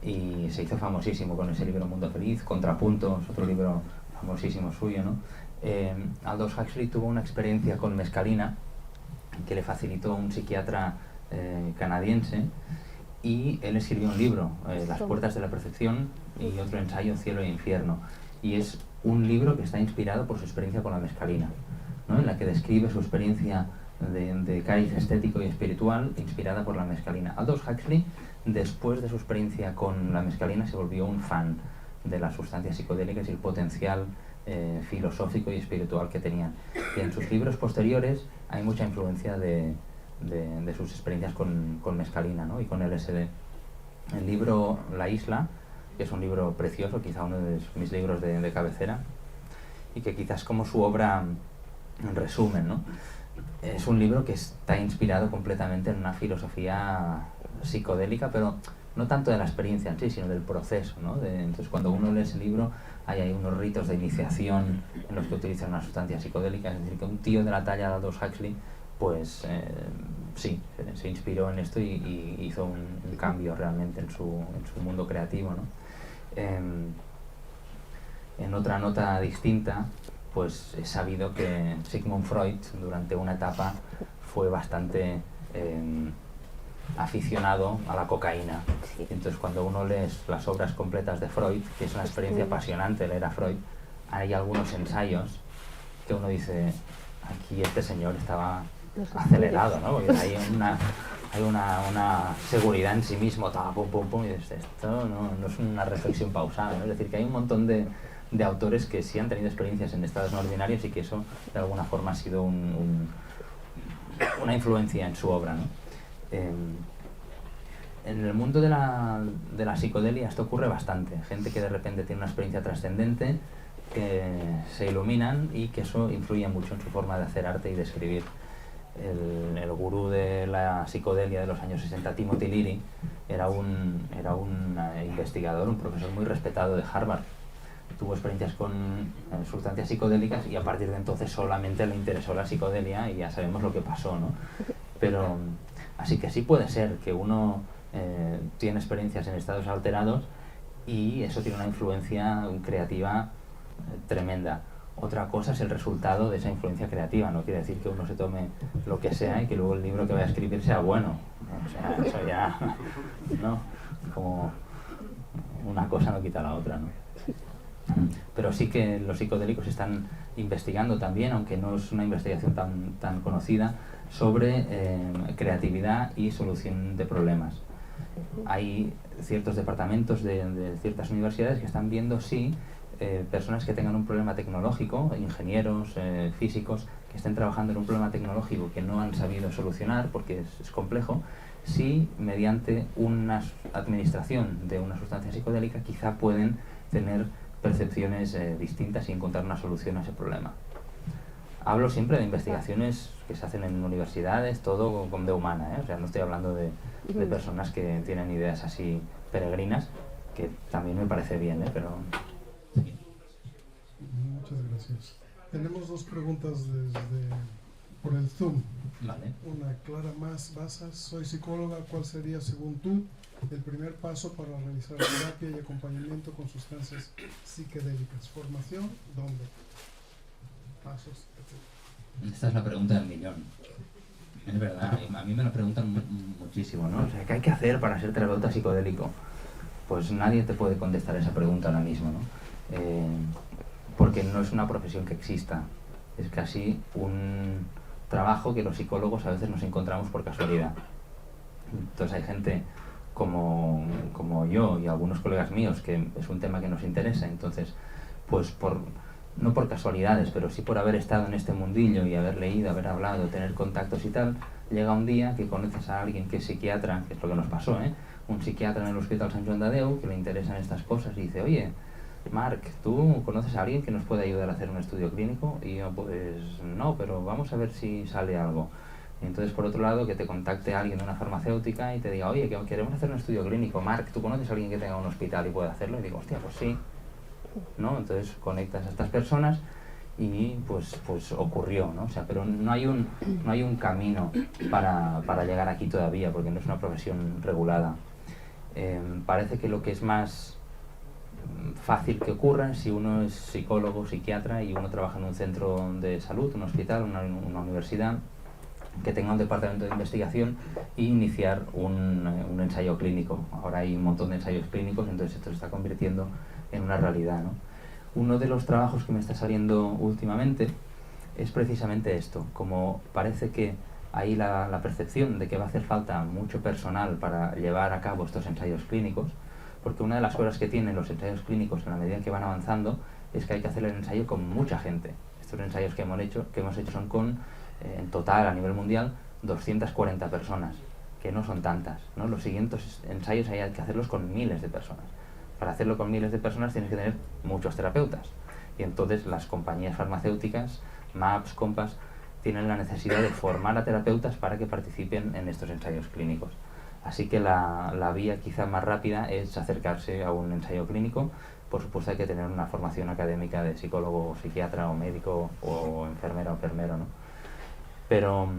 C: y se hizo famosísimo con ese libro Un Mundo Feliz. Contrapuntos, otro libro famosísimo suyo, ¿no? Aldous Huxley tuvo una experiencia con mescalina que le facilitó un psiquiatra canadiense y él escribió un libro, Las Puertas de la Percepción, y otro ensayo, Cielo e Infierno, y es un libro que está inspirado por su experiencia con la mescalina, ¿no? En la que describe su experiencia de cariz estético y espiritual inspirada por la mescalina. Aldous Huxley, después de su experiencia con la mescalina, se volvió un fan de las sustancias psicodélicas y el potencial filosófico y espiritual que tenían. Y en sus libros posteriores hay mucha influencia de sus experiencias con mescalina, ¿no? Y con LSD. El libro La Isla, que es un libro precioso, quizá uno de mis libros de cabecera, y que quizás como su obra en resumen, ¿no? Es un libro que está inspirado completamente en una filosofía psicodélica, pero no tanto de la experiencia en sí, sino del proceso, ¿no? Entonces cuando uno lee ese libro hay unos ritos de iniciación en los que utilizan una sustancia psicodélica, es decir, que un tío de la talla de Aldous Huxley, pues sí, se inspiró en esto y hizo un cambio realmente en su mundo creativo, ¿no? En otra nota distinta, pues es sabido que Sigmund Freud durante una etapa fue bastante aficionado a la cocaína.
B: Sí.
C: Entonces cuando uno lee las obras completas de Freud, que es una experiencia apasionante leer a Freud, hay algunos ensayos que uno dice, aquí este señor estaba acelerado, ¿no? Porque hay una seguridad en sí mismo, pum, pum, pum, y dices, esto no es una reflexión pausada, ¿no? Es decir, que hay un montón de autores que sí han tenido experiencias en estados no ordinarios y que eso de alguna forma ha sido una influencia en su obra, ¿no? En el mundo de la psicodelia esto ocurre bastante. Gente que de repente tiene una experiencia trascendente, que se iluminan y que eso influye mucho en su forma de hacer arte y de escribir. El gurú de la psicodelia de los años 60, Timothy Leary, era un investigador, un profesor muy respetado de Harvard. Tuvo experiencias con sustancias psicodélicas y a partir de entonces solamente le interesó la psicodelia y ya sabemos lo que pasó, ¿no? Pero así que sí puede ser que uno tiene experiencias en estados alterados y eso tiene una influencia creativa tremenda. Otra cosa es el resultado de esa influencia creativa, no quiere decir que uno se tome lo que sea y que luego el libro que vaya a escribir sea bueno. O sea, eso ya, ¿no? Como una cosa no quita la otra, ¿no? Pero sí que los psicodélicos están investigando también, aunque no es una investigación tan conocida, sobre creatividad y solución de problemas. Hay ciertos departamentos de ciertas universidades que están viendo si personas que tengan un problema tecnológico, ingenieros, físicos, que estén trabajando en un problema tecnológico que no han sabido solucionar porque es complejo, si mediante una administración de una sustancia psicodélica quizá pueden tener percepciones distintas y encontrar una solución a ese problema. Hablo siempre de investigaciones que se hacen en universidades, todo con de humana, ¿eh? O sea, no estoy hablando de personas que tienen ideas así peregrinas, que también me parece bien, ¿eh? Pero...
A: Muchas gracias. Tenemos dos preguntas por el Zoom.
C: Vale.
A: Una, Clara Más Basas, soy psicóloga, ¿cuál sería, según tú, el primer paso para realizar terapia y acompañamiento con sustancias psicodélicas? ¿Formación? ¿Dónde? Pasos, etc.
C: Esta es la pregunta del millón. Es verdad, a mí me lo preguntan muchísimo, ¿no? O sea, ¿qué hay que hacer para ser terapeuta psicodélico? Pues nadie te puede contestar esa pregunta ahora mismo, ¿no? Porque no es una profesión que exista. Es casi un trabajo que los psicólogos a veces nos encontramos por casualidad. Entonces hay gente como yo y algunos colegas míos que es un tema que nos interesa, entonces pues no por casualidades, pero sí por haber estado en este mundillo y haber leído, haber hablado, tener contactos y tal, llega un día que conoces a alguien que es psiquiatra, que es lo que nos pasó, un psiquiatra en el Hospital Sant Joan de Déu que le interesan estas cosas y dice, oye, Marc, ¿tú conoces a alguien que nos puede ayudar a hacer un estudio clínico? Y yo, pues no, pero vamos a ver si sale algo. Y entonces, por otro lado, que te contacte alguien de una farmacéutica y te diga, oye, que queremos hacer un estudio clínico. Marc, ¿tú conoces a alguien que tenga un hospital y pueda hacerlo? Y digo, hostia, pues sí, ¿no? Entonces conectas a estas personas y pues ocurrió, ¿no? O sea, pero no hay un camino para llegar aquí todavía, porque no es una profesión regulada. Parece que lo que es más fácil que ocurra si uno es psicólogo, psiquiatra y uno trabaja en un centro de salud, un hospital, una universidad, que tenga un departamento de investigación e iniciar un ensayo clínico. Ahora hay un montón de ensayos clínicos, entonces esto se está convirtiendo en una realidad, ¿no? Uno de los trabajos que me está saliendo últimamente es precisamente esto. Como parece que hay la percepción de que va a hacer falta mucho personal para llevar a cabo estos ensayos clínicos, porque una de las cosas que tienen los ensayos clínicos en la medida que van avanzando es que hay que hacer el ensayo con mucha gente. Estos ensayos que hemos hecho son con, en total a nivel mundial, 240 personas, que no son tantas, ¿no? Los siguientes ensayos hay que hacerlos con miles de personas. Para hacerlo con miles de personas tienes que tener muchos terapeutas. Y entonces las compañías farmacéuticas, MAPS, Compass, tienen la necesidad de formar a terapeutas para que participen en estos ensayos clínicos. Así que la vía quizá más rápida es acercarse a un ensayo clínico. Por supuesto hay que tener una formación académica de psicólogo, psiquiatra o médico o enfermera o enfermero, ¿no? Pero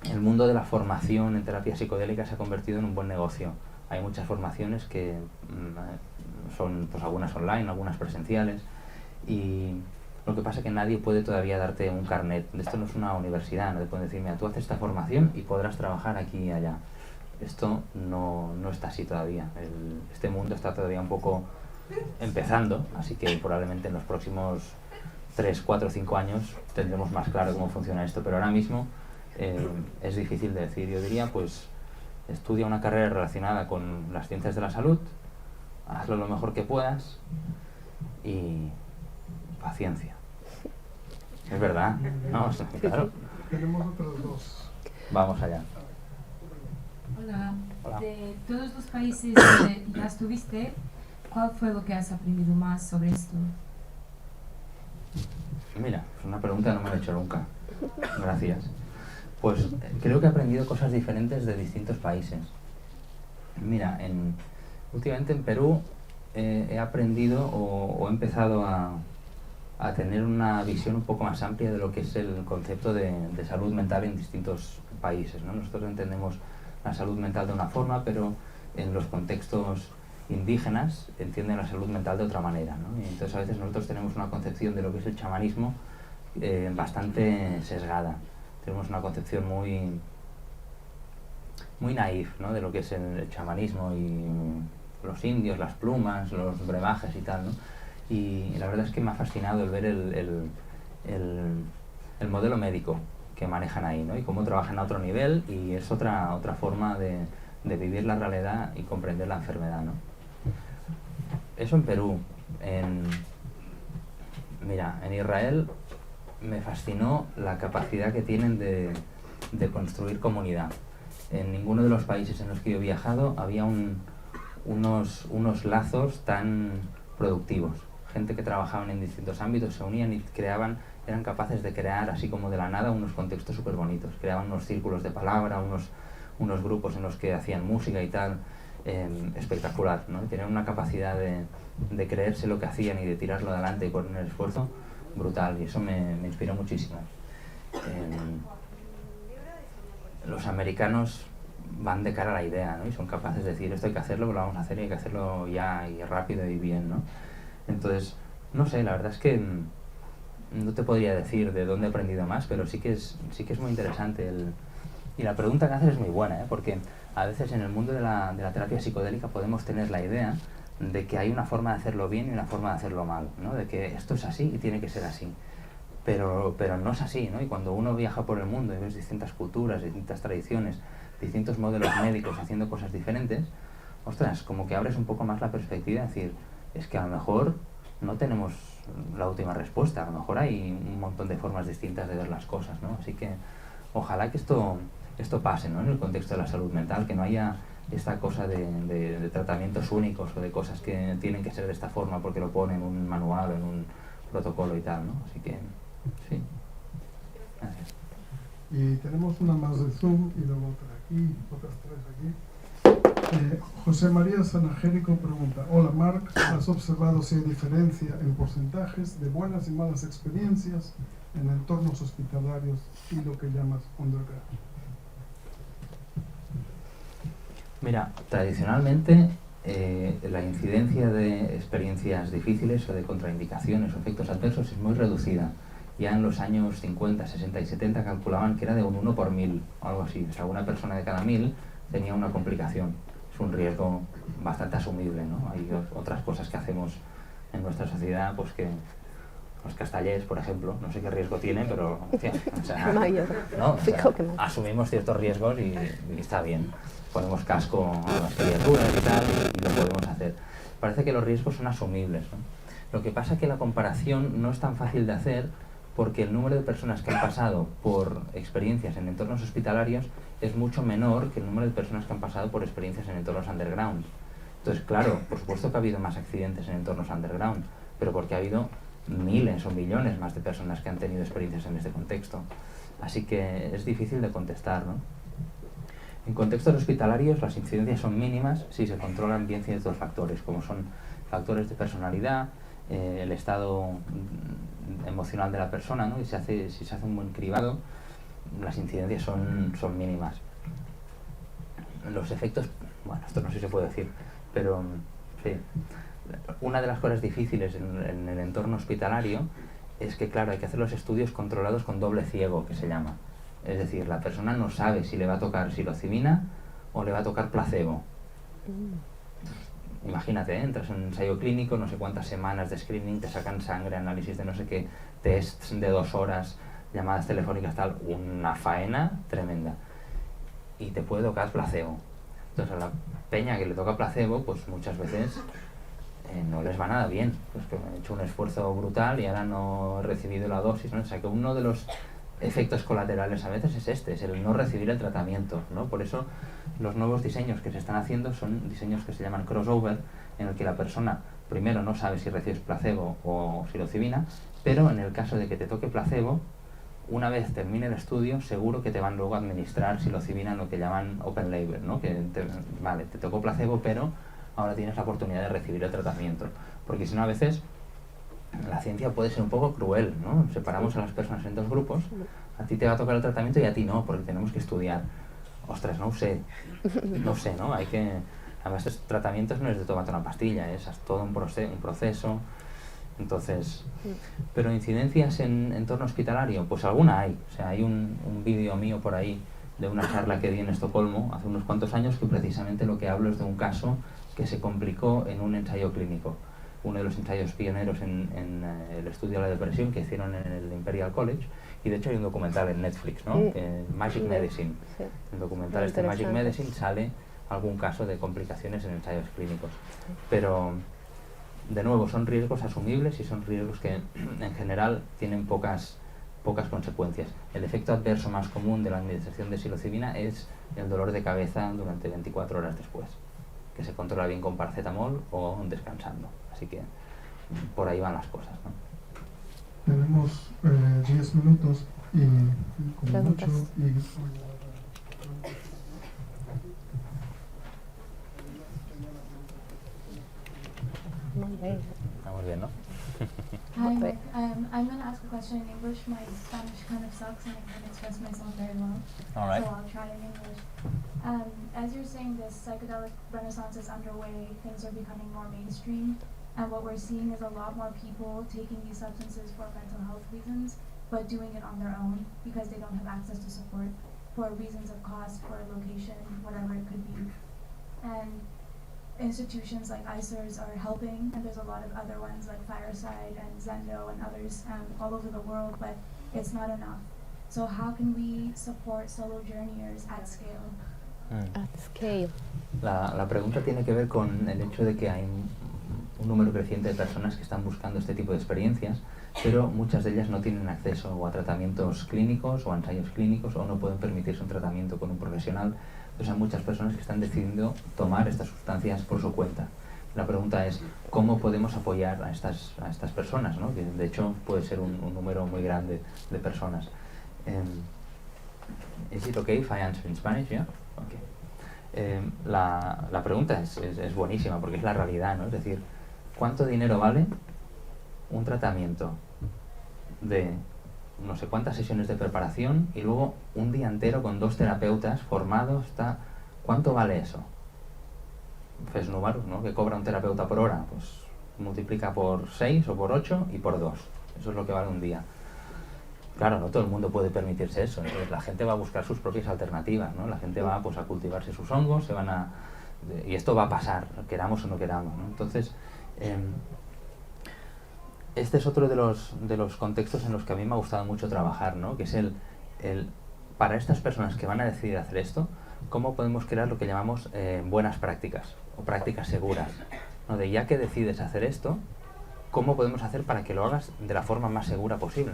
C: el mundo de la formación en terapia psicodélica se ha convertido en un buen negocio. Hay muchas formaciones que son pues algunas online, algunas presenciales, y lo que pasa es que nadie puede todavía darte un carnet. Esto no es una universidad, no te pueden decir, mira, tú haces esta formación y podrás trabajar aquí y allá. Esto no está así todavía. Este mundo está todavía un poco empezando, así que probablemente en los próximos 3, 4, 5 años tendremos más claro cómo funciona esto, pero ahora mismo es difícil de decir. Yo diría, pues, estudia una carrera relacionada con las ciencias de la salud, hazlo lo mejor que puedas y paciencia. Es verdad, ¿no? Claro.
A: Tenemos otros dos.
C: Vamos allá.
F: Hola.
C: Hola.
F: De todos los países que ya estuviste, ¿cuál fue lo que has aprendido más sobre esto?
C: Mira, es una pregunta que no me la he hecho nunca. Gracias. Pues creo que he aprendido cosas diferentes de distintos países. Mira, últimamente en Perú he aprendido o he empezado a tener una visión un poco más amplia de lo que es el concepto de salud mental en distintos países, ¿no? Nosotros entendemos la salud mental de una forma, pero en los contextos indígenas entienden la salud mental de otra manera, ¿no? Y entonces a veces nosotros tenemos una concepción de lo que es el chamanismo bastante sesgada. Tenemos una concepción muy naif, ¿no? De lo que es el chamanismo y los indios, las plumas, los brebajes y tal, ¿no? Y la verdad es que me ha fascinado el ver el modelo médico que manejan ahí, ¿no? Y cómo trabajan a otro nivel, y es otra forma de vivir la realidad y comprender la enfermedad, ¿no? Eso en Perú. Mira, en Israel me fascinó la capacidad que tienen de construir comunidad. En ninguno de los países en los que yo he viajado había unos lazos tan productivos. Gente que trabajaban en distintos ámbitos se unían y creaban eran capaces de crear, así como de la nada, unos contextos súper bonitos. Creaban unos círculos de palabra, unos grupos en los que hacían música y tal, espectacular, ¿no? Tenían una capacidad de creerse lo que hacían y de tirarlo adelante y poner el esfuerzo brutal, y eso me inspiró muchísimo. Los americanos van de cara a la idea, ¿no? Y son capaces de decir, esto hay que hacerlo, lo vamos a hacer y hay que hacerlo ya y rápido y bien, ¿no? Entonces, no sé, la verdad es que no te podría decir de dónde he aprendido más, pero sí que es muy interesante. Y la pregunta que haces es muy buena, ¿eh? Porque a veces en el mundo de la terapia psicodélica podemos tener la idea de que hay una forma de hacerlo bien y una forma de hacerlo mal, ¿no? De que esto es así y tiene que ser así. Pero no es así, ¿no? Y cuando uno viaja por el mundo y ves distintas culturas, distintas tradiciones, distintos modelos médicos haciendo cosas diferentes, ostras, como que abres un poco más la perspectiva, es decir, es que a lo mejor no tenemos la última respuesta, a lo mejor hay un montón de formas distintas de ver las cosas, ¿no? Así que ojalá que esto pase, ¿no? En el contexto de la salud mental, que no haya esta cosa de tratamientos únicos o de cosas que tienen que ser de esta forma porque lo ponen en un manual o en un protocolo y tal, ¿no? Así que, sí. Gracias.
A: Y tenemos una más de Zoom y luego otra aquí, otras tres aquí. José María Sanagérico pregunta: hola Marc, ¿has observado si hay diferencia en porcentajes de buenas y malas experiencias en entornos hospitalarios y lo que llamas underground?
C: Mira, tradicionalmente la incidencia de experiencias difíciles o de contraindicaciones o efectos adversos es muy reducida. Ya en los años 50, 60 y 70 calculaban que era de un 1 por 1000 o algo así. O sea, una persona de cada 1000 tenía una complicación. Es un riesgo bastante asumible, ¿no? Hay otras cosas que hacemos en nuestra sociedad, pues que los castellers, por ejemplo, no sé qué riesgo tienen, pero o sea, ¿no? O sea, asumimos ciertos riesgos y está bien. Ponemos casco a las criaturas y tal, y lo podemos hacer. Parece que los riesgos son asumibles, ¿no? Lo que pasa es que la comparación no es tan fácil de hacer porque el número de personas que han pasado por experiencias en entornos hospitalarios es mucho menor que el número de personas que han pasado por experiencias en entornos underground. Entonces, claro, por supuesto que ha habido más accidentes en entornos underground, pero porque ha habido miles o millones más de personas que han tenido experiencias en este contexto. Así que es difícil de contestar, ¿no? En contextos hospitalarios las incidencias son mínimas si se controlan bien ciertos factores, como son factores de personalidad, el estado emocional de la persona, ¿no? Y si se hace un buen cribado, las incidencias son mínimas. Los efectos, bueno, esto no sé si se puede decir, pero sí. Una de las cosas difíciles en el entorno hospitalario es que, claro, hay que hacer los estudios controlados con doble ciego, que se llama. Es decir, la persona no sabe si le va a tocar psilocibina o le va a tocar placebo. Imagínate, entras en un ensayo clínico, no sé cuántas semanas de screening, te sacan sangre, análisis de no sé qué, tests de 2 horas, llamadas telefónicas, tal, una faena tremenda. Y te puede tocar placebo. Entonces a la peña que le toca placebo, pues muchas veces no les va nada bien. Pues que han hecho un esfuerzo brutal y ahora no he recibido la dosis, ¿no? O sea que uno de los efectos colaterales a veces es el no recibir el tratamiento, ¿no? Por eso los nuevos diseños que se están haciendo son diseños que se llaman crossover, en el que la persona primero no sabe si recibes placebo o psilocibina, pero en el caso de que te toque placebo, una vez termine el estudio, seguro que te van luego a administrar psilocibina en lo que llaman open label, ¿no? Que vale, te tocó placebo, pero ahora tienes la oportunidad de recibir el tratamiento. Porque si no, a veces la ciencia puede ser un poco cruel, ¿no? Separamos a las personas en 2 grupos, a ti te va a tocar el tratamiento y a ti no, porque tenemos que estudiar. Ostras, no sé, ¿no? Hay que... Además, estos tratamientos no es de tomarte una pastilla, es todo un proceso. Entonces, pero incidencias en entorno hospitalario, pues alguna hay. O sea, hay un vídeo mío por ahí de una charla que di en Estocolmo hace unos cuantos años que precisamente lo que hablo es de un caso que se complicó en un ensayo clínico. Uno de los ensayos pioneros en el estudio de la depresión que hicieron en el Imperial College, y de hecho hay un documental en Netflix, ¿no? Magic Medicine.
B: Sí.
C: El documental este Magic Medicine sale algún caso de complicaciones en ensayos clínicos. Pero, de nuevo, son riesgos asumibles y son riesgos que en general tienen pocas consecuencias. El efecto adverso más común de la administración de psilocibina es el dolor de cabeza durante 24 horas después, que se controla bien con paracetamol o descansando. Así que por ahí van las cosas, ¿no?
A: Tenemos 10 minutos y como
B: Preguntas.
A: mucho y
B: Muy bien.
C: Estamos bien, ¿no?
G: Hi,
B: Okay.
G: I'm going to ask a question in English. My Spanish kind of sucks and I can't express myself very well.
C: All right.
G: So I'll try in English. As you're saying, this psychedelic renaissance is underway, things are becoming more mainstream, and what we're seeing is a lot more people taking these substances for mental health reasons, but doing it on their own because they don't have access to support for reasons of cost, for location, whatever it could be. And institutions like ICERS are helping, and there's a lot of other ones like Fireside and Zendo and others all over the world, but it's not enough. So how can we support solo journeyers at scale?
B: At scale.
C: La pregunta tiene que ver con el hecho de que hay un número creciente de personas que están buscando este tipo de experiencias, pero muchas de ellas no tienen acceso o a tratamientos clínicos o a ensayos clínicos o no pueden permitirse un tratamiento con un profesional. Entonces hay muchas personas que están decidiendo tomar estas sustancias por su cuenta. La pregunta es, ¿cómo podemos apoyar a estas personas, ¿no? Que de hecho puede ser un número muy grande de personas. ¿Is it okay if I answer in Spanish? Yeah? Okay. La pregunta es buenísima porque es la realidad, ¿no? Es decir, ¿cuánto dinero vale un tratamiento de no sé cuántas sesiones de preparación y luego un día entero con 2 terapeutas formados? ¿Cuánto vale eso? Fes números, ¿no? Que cobra un terapeuta por hora, pues multiplica por 6 o por 8 y por 2. Eso es lo que vale un día. Claro, no todo el mundo puede permitirse eso, entonces la gente va a buscar sus propias alternativas, ¿no? La gente va pues a cultivarse sus hongos, y esto va a pasar, queramos o no queramos, ¿no? Entonces, este es otro de los contextos en los que a mí me ha gustado mucho trabajar, ¿no? Que es para estas personas que van a decidir hacer esto, cómo podemos crear lo que llamamos buenas prácticas o prácticas seguras, ¿no? De ya que decides hacer esto, ¿cómo podemos hacer para que lo hagas de la forma más segura posible?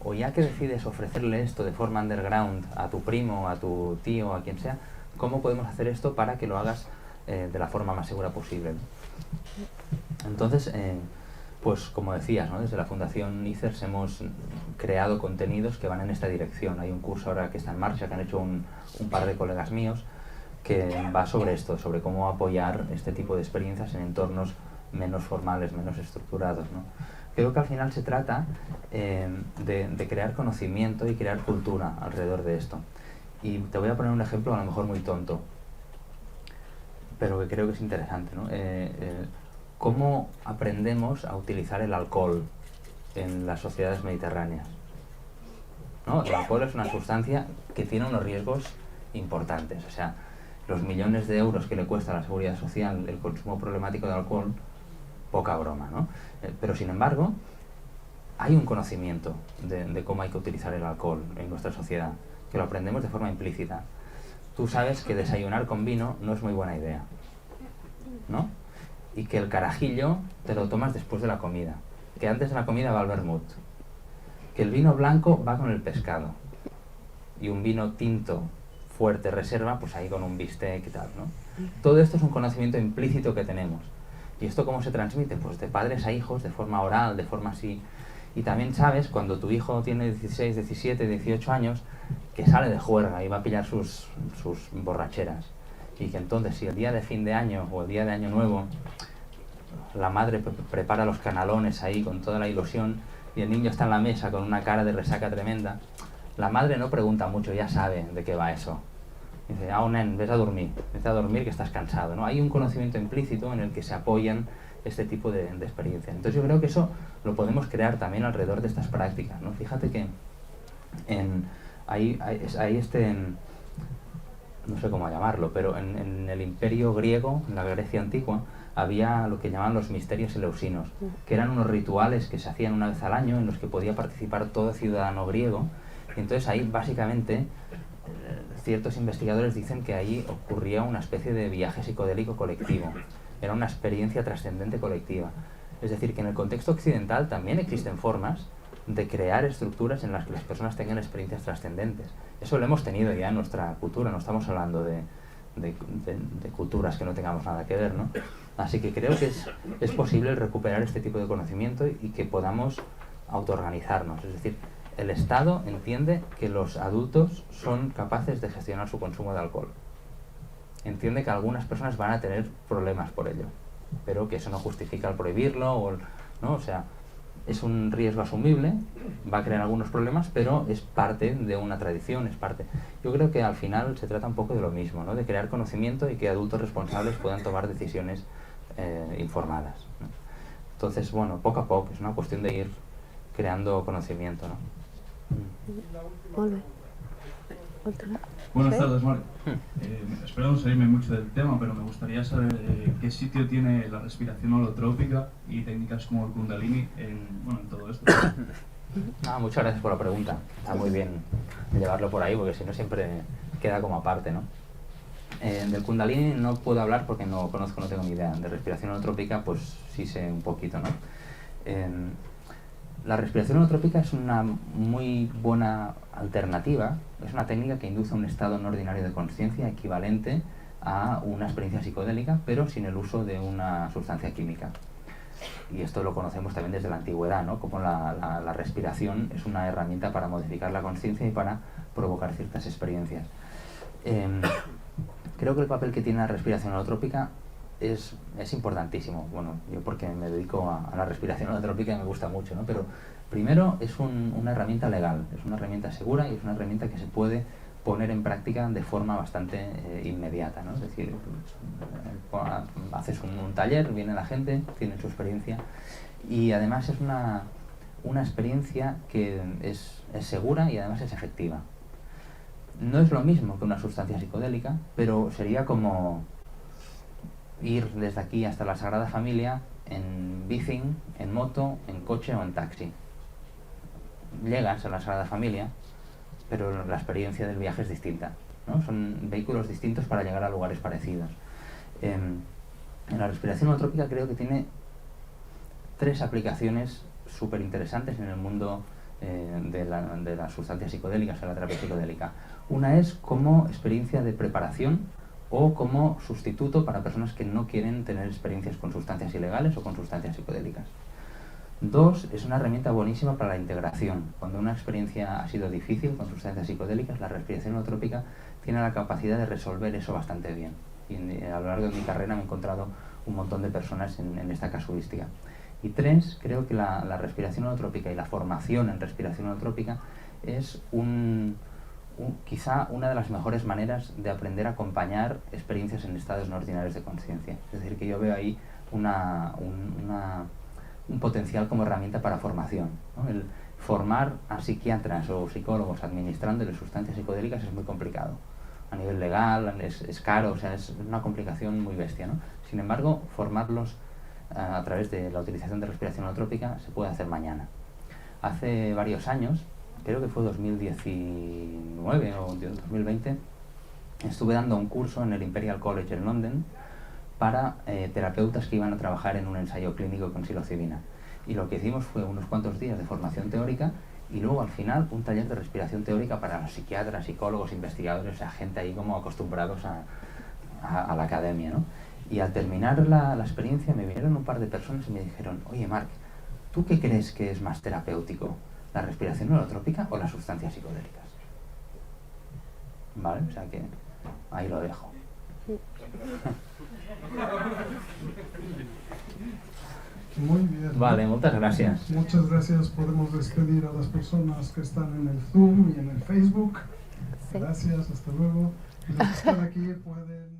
C: O ya que decides ofrecerle esto de forma underground a tu primo, a tu tío, a quien sea, ¿cómo podemos hacer esto para que lo hagas de la forma más segura posible? Entonces, pues como decías, ¿no? Desde la Fundación ICERS hemos creado contenidos que van en esta dirección. Hay un curso ahora que está en marcha, que han hecho un par de colegas míos, que va sobre esto, sobre cómo apoyar este tipo de experiencias en entornos menos formales, menos estructurados, ¿no? Creo que al final se trata de crear conocimiento y crear cultura alrededor de esto. Y te voy a poner un ejemplo a lo mejor muy tonto, pero que creo que es interesante, ¿no? ¿Cómo aprendemos a utilizar el alcohol en las sociedades mediterráneas? ¿No? El alcohol es una sustancia que tiene unos riesgos importantes. O sea, los millones de euros que le cuesta a la seguridad social el consumo problemático de alcohol, poca broma, ¿no? Pero sin embargo, hay un conocimiento de cómo hay que utilizar el alcohol en nuestra sociedad, que lo aprendemos de forma implícita. Tú sabes que desayunar con vino no es muy buena idea, ¿no? Y que el carajillo te lo tomas después de la comida, que antes de la comida va el vermut, que el vino blanco va con el pescado y un vino tinto fuerte reserva, pues ahí con un bistec y tal, ¿no? Todo esto es un conocimiento implícito que tenemos. ¿Y esto cómo se transmite? Pues de padres a hijos, de forma oral, de forma así. Y también sabes, cuando tu hijo tiene 16, 17, 18 años, que sale de juerga y va a pillar sus borracheras. Y que entonces, si el día de fin de año o el día de año nuevo, la madre prepara los canalones ahí con toda la ilusión y el niño está en la mesa con una cara de resaca tremenda, la madre no pregunta mucho, ya sabe de qué va eso. Dice, nen, vete a dormir que estás cansado, ¿no? Hay un conocimiento implícito en el que se apoyan este tipo de experiencias. Entonces yo creo que eso lo podemos crear también alrededor de estas prácticas, ¿no? Fíjate que hay no sé cómo llamarlo, pero en el imperio griego, en la Grecia antigua, había lo que llamaban los misterios eleusinos, que eran unos rituales que se hacían una vez al año en los que podía participar todo ciudadano griego. Y entonces ahí básicamente ciertos investigadores dicen que ahí ocurría una especie de viaje psicodélico colectivo, era una experiencia trascendente colectiva. Es decir, que en el contexto occidental también existen formas de crear estructuras en las que las personas tengan experiencias trascendentes. Eso lo hemos tenido ya en nuestra cultura, no estamos hablando de culturas que no tengamos nada que ver, ¿no? Así que creo que es posible recuperar este tipo de conocimiento y que podamos autoorganizarnos. Es decir, el Estado entiende que los adultos son capaces de gestionar su consumo de alcohol. Entiende que algunas personas van a tener problemas por ello, pero que eso no justifica el prohibirlo, ¿no? O sea, es un riesgo asumible, va a crear algunos problemas, pero es parte de una tradición, es parte. Yo creo que al final se trata un poco de lo mismo, ¿no? De crear conocimiento y que adultos responsables puedan tomar decisiones informadas, ¿no? Entonces, bueno, poco a poco, es una cuestión de ir creando conocimiento, ¿no?
H: Buenas tardes, Marc. Espero no salirme mucho del tema, pero me gustaría saber qué sitio tiene la respiración holotrópica y técnicas como el Kundalini en todo esto.
C: Muchas gracias por la pregunta. Está muy bien llevarlo por ahí, porque si no siempre queda como aparte, ¿no? Del Kundalini no puedo hablar porque no conozco, no tengo ni idea. De respiración holotrópica, pues sí sé un poquito, ¿no? La respiración holotrópica es una muy buena alternativa, es una técnica que induce un estado no ordinario de conciencia equivalente a una experiencia psicodélica, pero sin el uso de una sustancia química. Y esto lo conocemos también desde la antigüedad, ¿no? Como la respiración es una herramienta para modificar la conciencia y para provocar ciertas experiencias. Creo que el papel que tiene la respiración holotrópica es importantísimo. Bueno, yo porque me dedico a la respiración holotrópica y me gusta mucho, ¿no? Pero primero es una herramienta legal, es una herramienta segura y es una herramienta que se puede poner en práctica de forma bastante inmediata, ¿no? Es decir, haces un taller, viene la gente, tiene su experiencia y además es una experiencia que es segura y además es efectiva. No es lo mismo que una sustancia psicodélica, pero sería como ir desde aquí hasta la Sagrada Familia en bici, en moto, en coche o en taxi. Llegas a la Sagrada Familia, pero la experiencia del viaje es distinta, ¿no? Son vehículos distintos para llegar a lugares parecidos. En la respiración holotrópica creo que tiene 3 aplicaciones súper interesantes en el mundo de las sustancias psicodélicas, de la terapia psicodélica. Una es como experiencia de preparación o como sustituto para personas que no quieren tener experiencias con sustancias ilegales o con sustancias psicodélicas. 2, es una herramienta buenísima para la integración. Cuando una experiencia ha sido difícil con sustancias psicodélicas, la respiración holotrópica tiene la capacidad de resolver eso bastante bien. Y a lo largo de mi carrera me he encontrado un montón de personas en esta casuística. Y 3, creo que la respiración holotrópica y la formación en respiración holotrópica es quizá una de las mejores maneras de aprender a acompañar experiencias en estados no ordinarios de conciencia. Es decir, que yo veo ahí un potencial como herramienta para formación, ¿no? El formar a psiquiatras o psicólogos administrándole sustancias psicodélicas es muy complicado. A nivel legal, es caro, o sea, es una complicación muy bestia, ¿no? Sin embargo, formarlos a través de la utilización de respiración holotrópica se puede hacer mañana. Hace varios años, creo que fue 2019 o 2020, estuve dando un curso en el Imperial College en London para terapeutas que iban a trabajar en un ensayo clínico con psilocibina. Y lo que hicimos fue unos cuantos días de formación teórica y luego al final un taller de respiración teórica para los psiquiatras, psicólogos, investigadores, o sea, gente ahí como acostumbrados a la academia, ¿no? Y al terminar la experiencia me vinieron un par de personas y me dijeron: oye, Marc, ¿tú qué crees que es más terapéutico? ¿La respiración holotrópica o las sustancias psicodélicas? ¿Vale? O sea que ahí lo dejo.
A: Muy bien.
C: Vale, muchas gracias.
A: Muchas gracias. Podemos despedir a las personas que están en el Zoom y en el Facebook.
B: Sí.
A: Gracias, hasta luego. Y los que están aquí pueden...